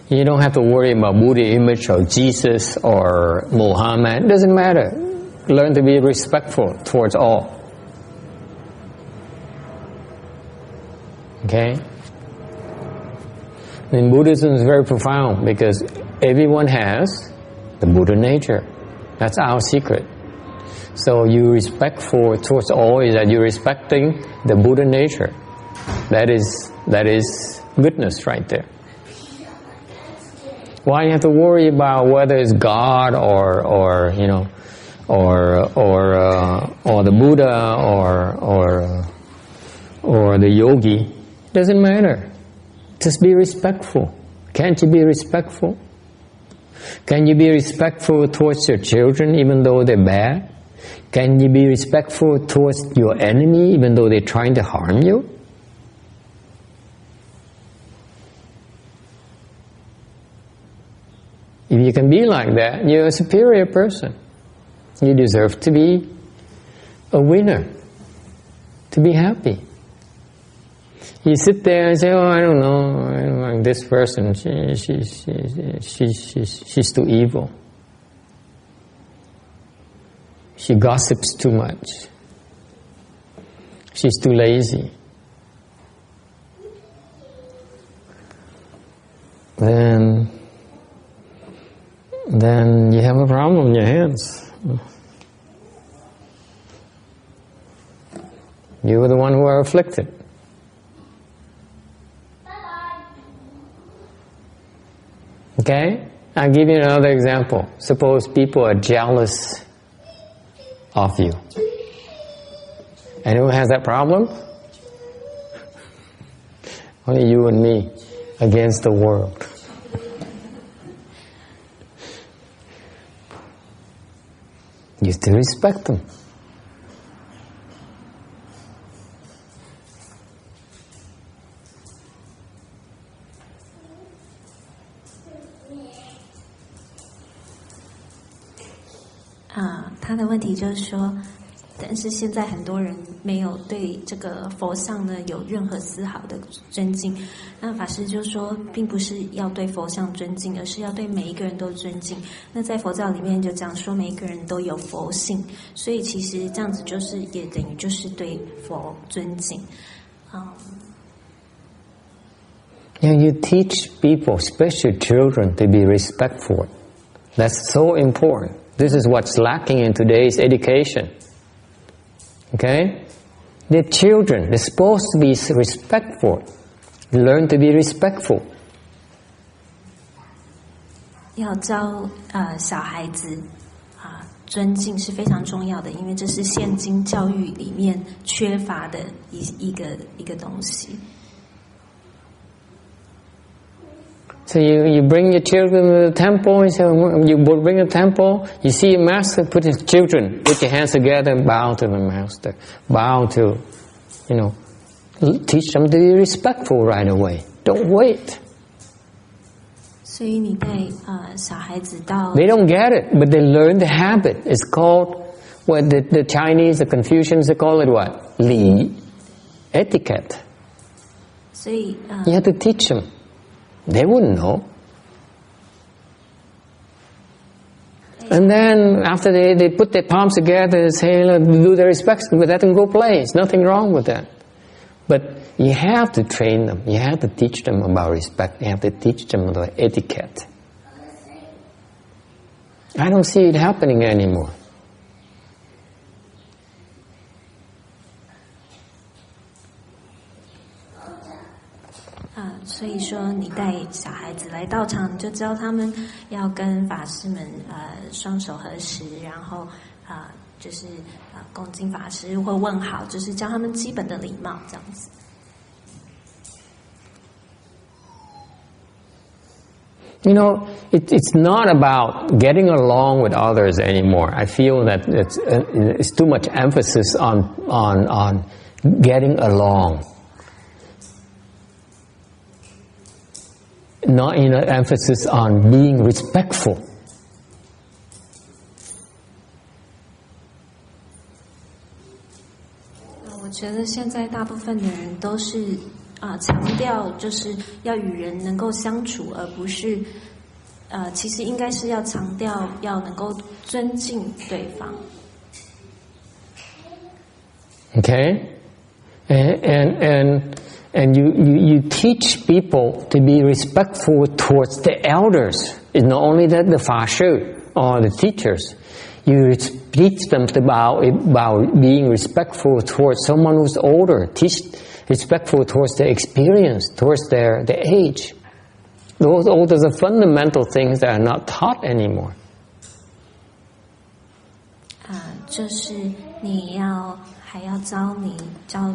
You don't have to worry about Buddha image or Jesus or Muhammad. It doesn't matter. Learn to be respectful towards all. Okay? And Buddhism is very profound because everyone has the Buddha nature. That's our secret. So you respectful towards all is that you're respecting the Buddha nature. That is goodness right there. Why do you have to worry about whether it's God or you know or the Buddha or the yogi? It doesn't matter. Just be respectful. Can't you be respectful? Can you be respectful towards your children even though they're bad? Can you be respectful towards your enemy even though they're trying to harm you? If you can be like that, you're a superior person. You deserve to be a winner, to be happy. You sit there and say, "Oh, I don't know, this person, she's too evil. She gossips too much. She's too lazy." Then you have a problem in your hands. You are the one who are afflicted. Okay? I'll give you another example. Suppose people are jealous of you. Anyone has that problem? Only you and me against the world. You have to respect them. 他的问题就是说，但是现在很多人没有对这个佛像呢有任何丝毫的尊敬。那法师就说，并不是要对佛像尊敬，而是要对每一个人都尊敬。那在佛教里面就讲说，每一个人都有佛性，所以其实这样子就是也等于就是对佛尊敬。You teach people, especially children, to be respectful. That's so important. This is what's lacking in today's education. Okay? The children, they're supposed to be respectful. Learn to be respectful. 要教小孩子尊敬是非常重要的，因为这是现今教育里面缺乏的一个东西。So you bring your children to the temple, you bring a temple, you see a master, put his children, put your hands together and bow to the master. Bow to, teach them to be respectful right away. Don't wait. 所以你带小孩子到 They don't get it, but they learn the habit. It's called, what the Chinese, the Confucians, they call it what? Li, etiquette. 所以 You have to teach them. They wouldn't know. And then after they put their palms together and say, do the respect, but that can go play. There's nothing wrong with that. But you have to train them. You have to teach them about respect. You have to teach them about etiquette. I don't see it happening anymore. 所以说你带小孩子来道场，你就教他们要跟法师们双手合十，然后就是恭敬法师或问好，就是教他们基本的礼貌这样子。It's not about getting along with others anymore. I feel that it's too much emphasis on getting along. Not enough emphasis on being respectful. 我觉得现在大部分的人都是强调就是要与人能够相处，而不是其实应该是要强调要能够尊敬对方。Okay, and you teach people to be respectful towards the elders. It's not only that the Fa Sư or the teachers. You teach them about being respectful towards someone who's older. Teach respectful towards their experience, towards their age. Those are fundamental things that are not taught anymore. 就是你还要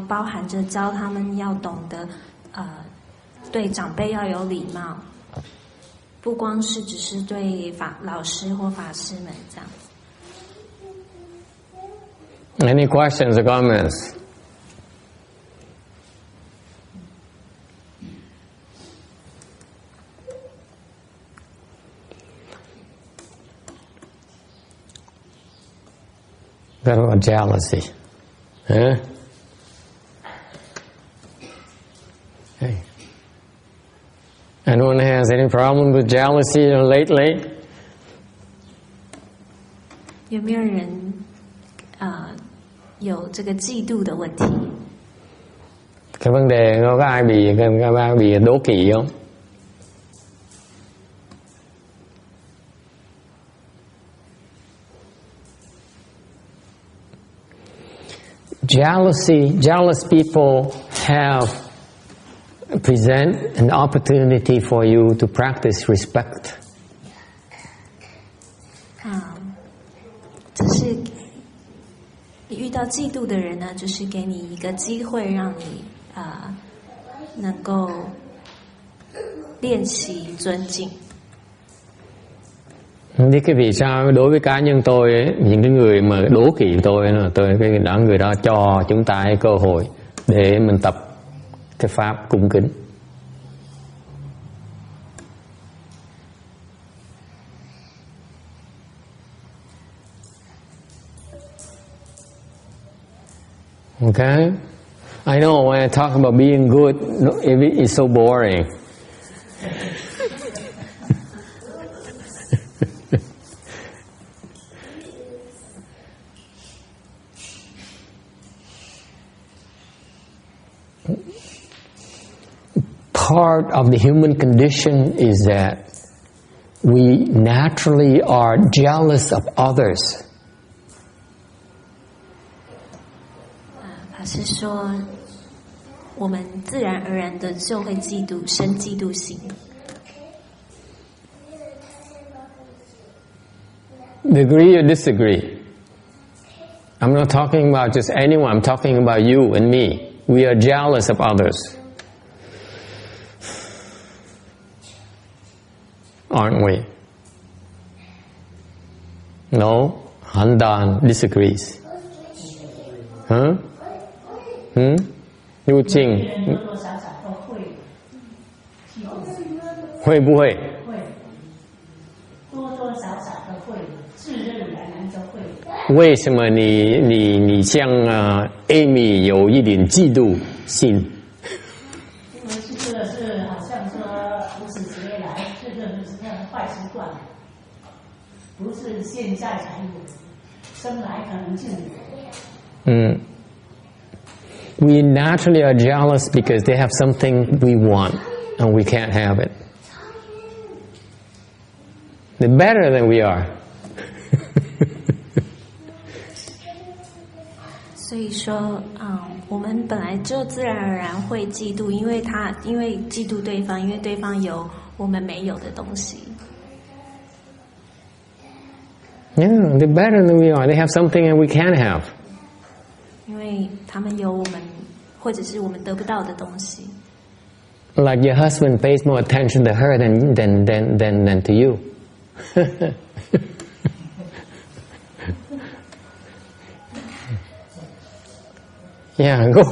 包含着教他们要懂得对长辈要有礼貌，不光是只是对老师或法师们这样。Any questions or comments? What about jealousy? Huh? Hey. Anyone has any problem with jealousy lately? 有没有人有这个嫉妒的问题？ Cái vấn đề có ai bị đố kỵ không? Jealous people present an opportunity for you to practice respect. 这是你遇到嫉妒的人呢，就是给你一个机会，让你能够练习尊敬。 Không biết cái vì sao đối với cá nhân tôi ấy, những cái người mà đố kỵ tôi là người đó cho chúng ta cái cơ hội để mình tập cái pháp cung kính. Okay, I know when I talk about being good, it's so boring. Part of the human condition is that we naturally are jealous of others. 法师说，我们自然而然的就会生嫉妒心。 Agree or disagree? I'm not talking about just anyone. I'm talking about you and me. We are jealous of others. aren't we? No? Han Dan disagrees. Huh? Yu Jing. 多多少少都会，会不会？会，多多少少都会，自然而然就会。为什么你像Amy 有一点嫉妒心？因为这个是好像说不是直接来，这个是他的坏习惯，不是现在才有，生来可能就有。We naturally are jealous because they have something we want and we can't have it. They're better than we are. 所以说，我们本来就自然而然会嫉妒，因为嫉妒对方，因为对方有我们没有的东西。Yeah, they're better than we are. They have something that we can't have. 因为他们有我们，或者是我们得不到的东西。Like your husband pays more attention to her than to you. Yeah, go.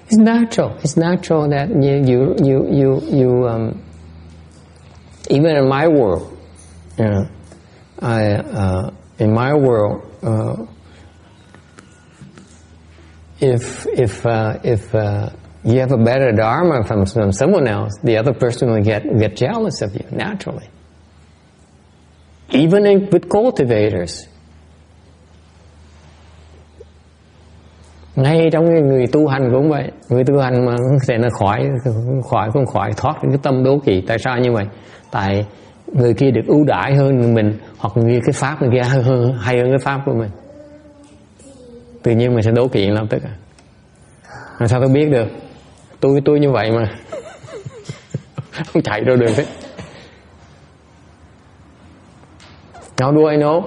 It's natural. It's natural that you even in my world, in my world, if you have a better dharma from someone else, the other person will get jealous of you naturally. Even with cultivators. Ngay trong người tu hành cũng vậy, người tu hành mà sẽ nó không khỏi thoát cái tâm đố kỵ. Tại sao như vậy? Tại người kia được ưu đãi hơn mình, hoặc người cái pháp người kia hay hơn cái pháp của mình, tự nhiên mình sẽ đố kỵ lắm tất cả. Làm sao tôi biết được? Tôi như vậy mà không chạy đâu được hết. How do I know?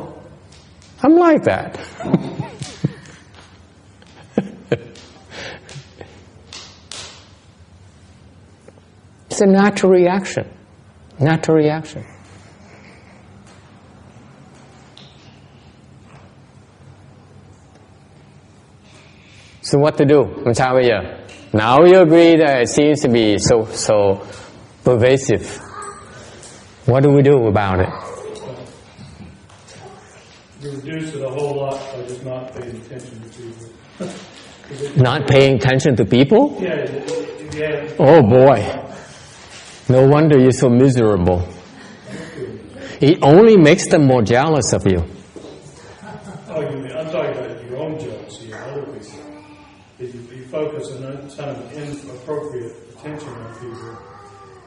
I'm like that. It's a natural reaction. Natural reaction. So what to do? Làm sao bây giờ? Now you agree that it seems to be so pervasive. What do we do about it? You reduce it a whole lot by just not paying attention to people. Not paying attention to people? Yeah. Oh boy. No wonder you're so miserable. It only makes them more jealous of you. Oh, I'm talking about your own jealousy of other people. If you focus on some inappropriate attention on people,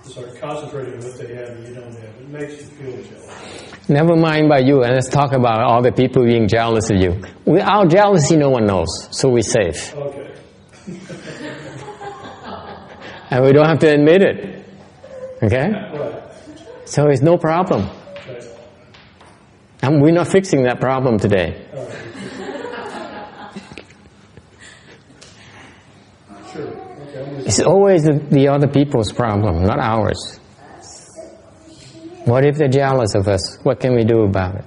you start concentrating on what they have and you don't have. It makes you feel jealous. Never mind about you, and let's talk about all the people being jealous of you. Our jealousy no one knows, so we're safe. Okay. And we don't have to admit it. Okay? Right. So it's no problem. Right. And we're not fixing that problem today. Sure. Okay. It's always the other people's problem, not ours. What if they're jealous of us? What can we do about it?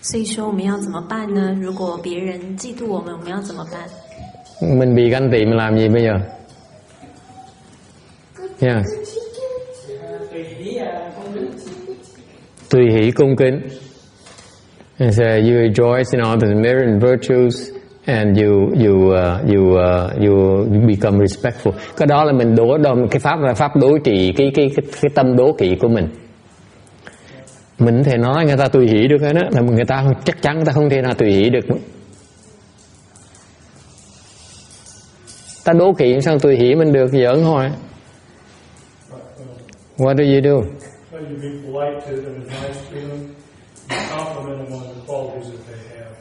所以说我们要怎么办呢？如果别人嫉妒我们，我们要怎么办？ Mình bị ganh tị mình làm gì bây giờ? Yeah. Tùy hỷ cung kính. And so you rejoice in all the merit and virtues, and you become respectful. Cái đó là mình cái pháp là pháp đối trị cái tâm đố kỵ của mình. Mình có thể nói người ta tùy hỷ được đó, là người ta chắc chắn người ta không thể nào tùy hỷ được. Ta đố kỵ sao tùy hỷ mình được, giỡn thôi. What do you do? Well, you be polite to them and nice to them. You compliment them on the qualities that they have.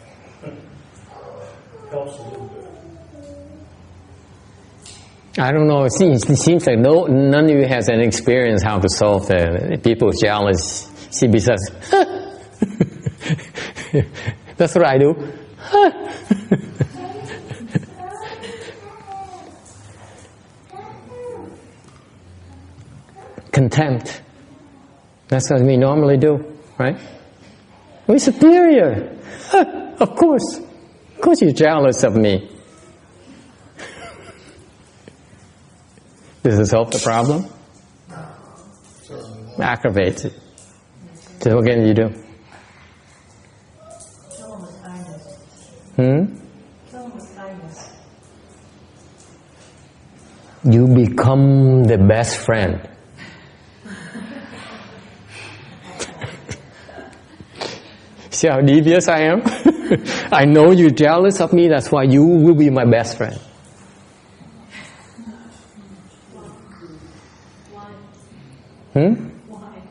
Helps a little bit. I don't know. It seems like none of you has an experience how to solve the people's jealousy because that's what I do. Contempt. That's what we normally do, right? We're superior. Of course you're jealous of me. Does this solve the problem? Aggravates it. So what can you do? You become the best friend. See how devious I am? I know you're jealous of me, that's why you will be my best friend. Why?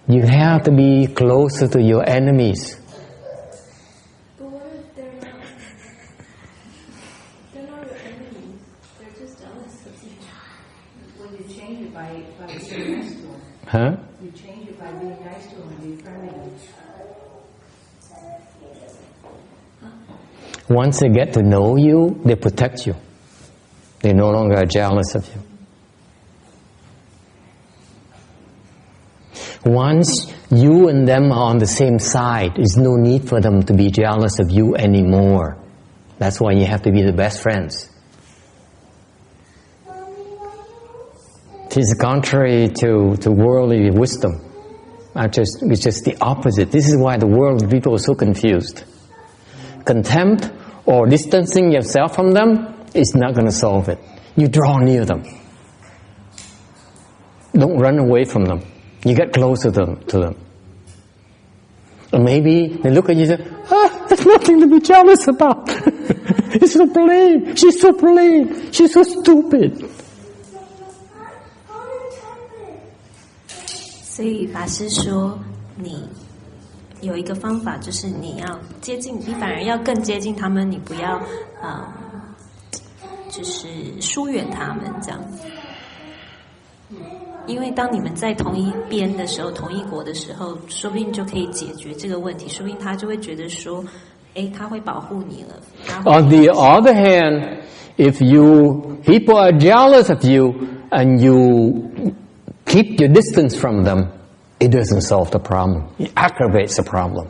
You have to be closer to your enemies. But what if they're not your enemies? They're just jealous of you. Well, you change it by being nice to them. Huh? You change it by being nice to them and being friendly. Once they get to know you, they protect you. They no longer are jealous of you. Once you and them are on the same side, there's no need for them to be jealous of you anymore. That's why you have to be the best friends. It is contrary to worldly wisdom. It's just the opposite. This is why the world people are so confused. Contempt or distancing yourself from them is not going to solve it. You draw near them. Don't run away from them. You get closer to them. Or maybe they look at you and say, there's nothing to be jealous about. It's so plain. She's so plain. She's so stupid. 所以法师说，你有一个方法，就是你要接近，你反而要更接近他们，你不要就是疏远他们这样。因为当你们在同一边的时候，同一国的时候，说不定就可以解决这个问题，说不定他就会觉得说，他会保护你了。On the other hand, if people are jealous of you and you keep your distance from them, it doesn't solve the problem. It aggravates the problem.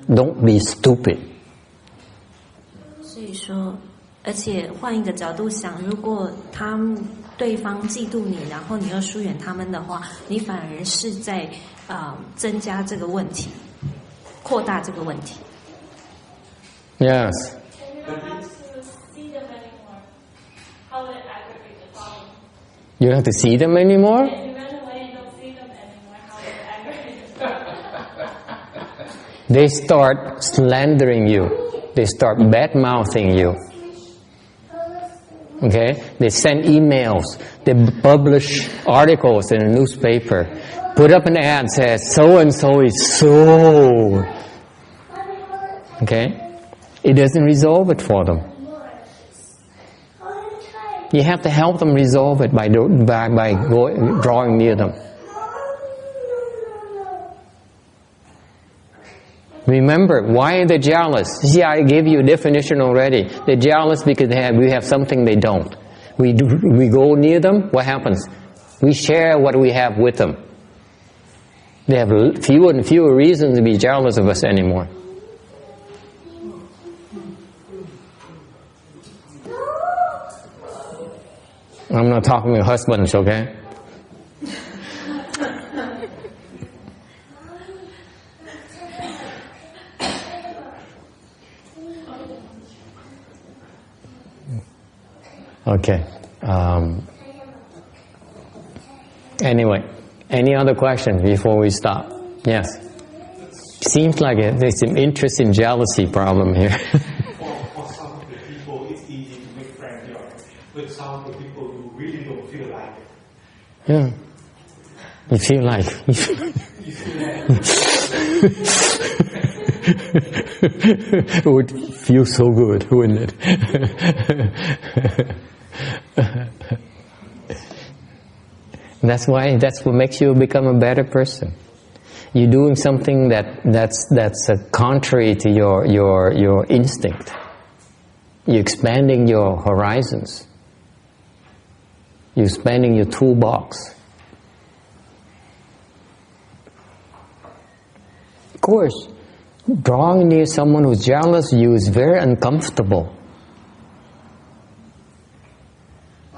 Don't be stupid. 所以说，而且换一个角度想，如果对方嫉妒你，然后你又疏远他们的话，你反而是在增加这个问题，扩大这个问题。Yes. You don't have to see them anymore? They start slandering you. They start bad-mouthing you. Okay? They send emails. They publish articles in a newspaper. Put up an ad says, so-and-so is so... Okay? It doesn't resolve it for them. You have to help them resolve it by drawing near them. Remember, why are they jealous? See, I gave you a definition already. They're jealous because we have something they don't. We go near them, what happens? We share what we have with them. They have fewer and fewer reasons to be jealous of us anymore. I'm not talking to husbands, okay? Okay. Anyway, any other questions before we stop? Yes. Seems like there's some interest in jealousy problem here. For some of the people, it's easy to make friends here. With some of the people who really don't feel like it. Yeah. You feel like... It would feel so good, wouldn't it? That's what makes you become a better person. You're doing something that's contrary to your instinct. You're expanding your horizons. you're spending your toolbox. Of course, drawing near someone who's jealous of you is very uncomfortable.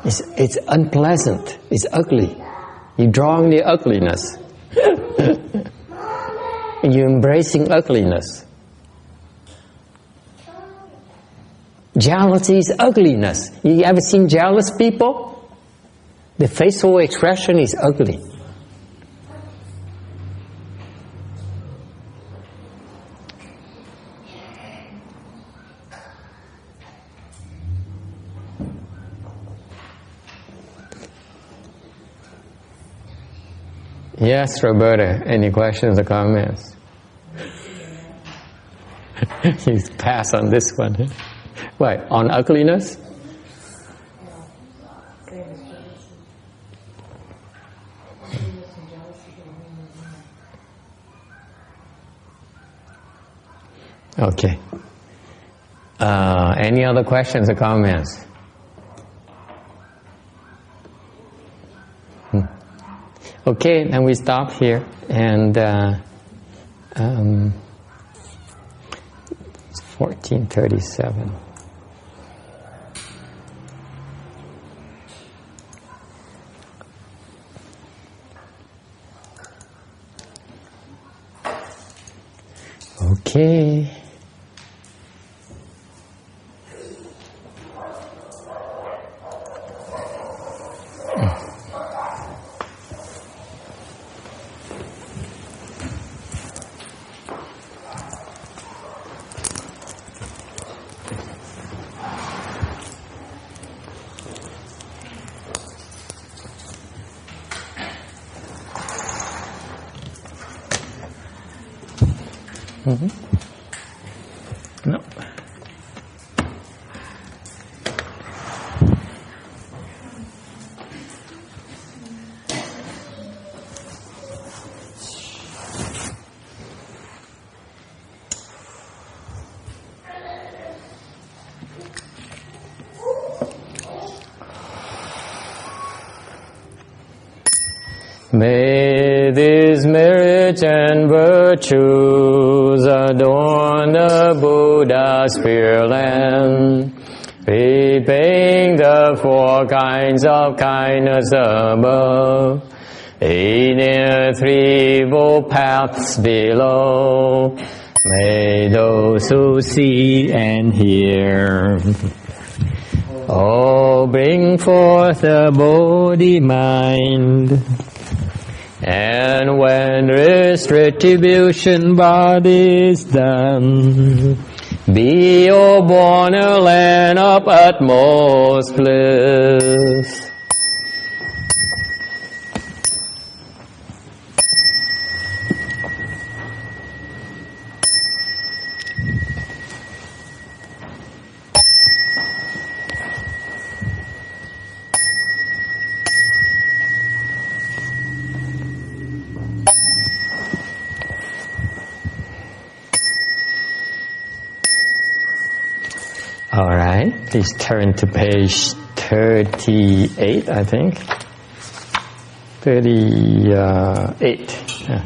It's unpleasant. It's ugly. You're drawing near ugliness. You're embracing ugliness. Jealousy is ugliness. You ever seen jealous people? The facial expression is ugly. Yes, Roberta, any questions or comments? You pass on this one. What, on ugliness? Okay. Any other questions or comments? Okay, then we stop here, and it's 14:37. Okay. No. May these merits and virtues adorn the Buddha's Pureland, repaying the 4 kinds of kindness above, aid in 3 paths below. May those who see and hear all bring forth the Bodhi mind. And when retribution body is done, be your born a land of utmost bliss. All right, please turn to page 38, I think. 38. Yeah.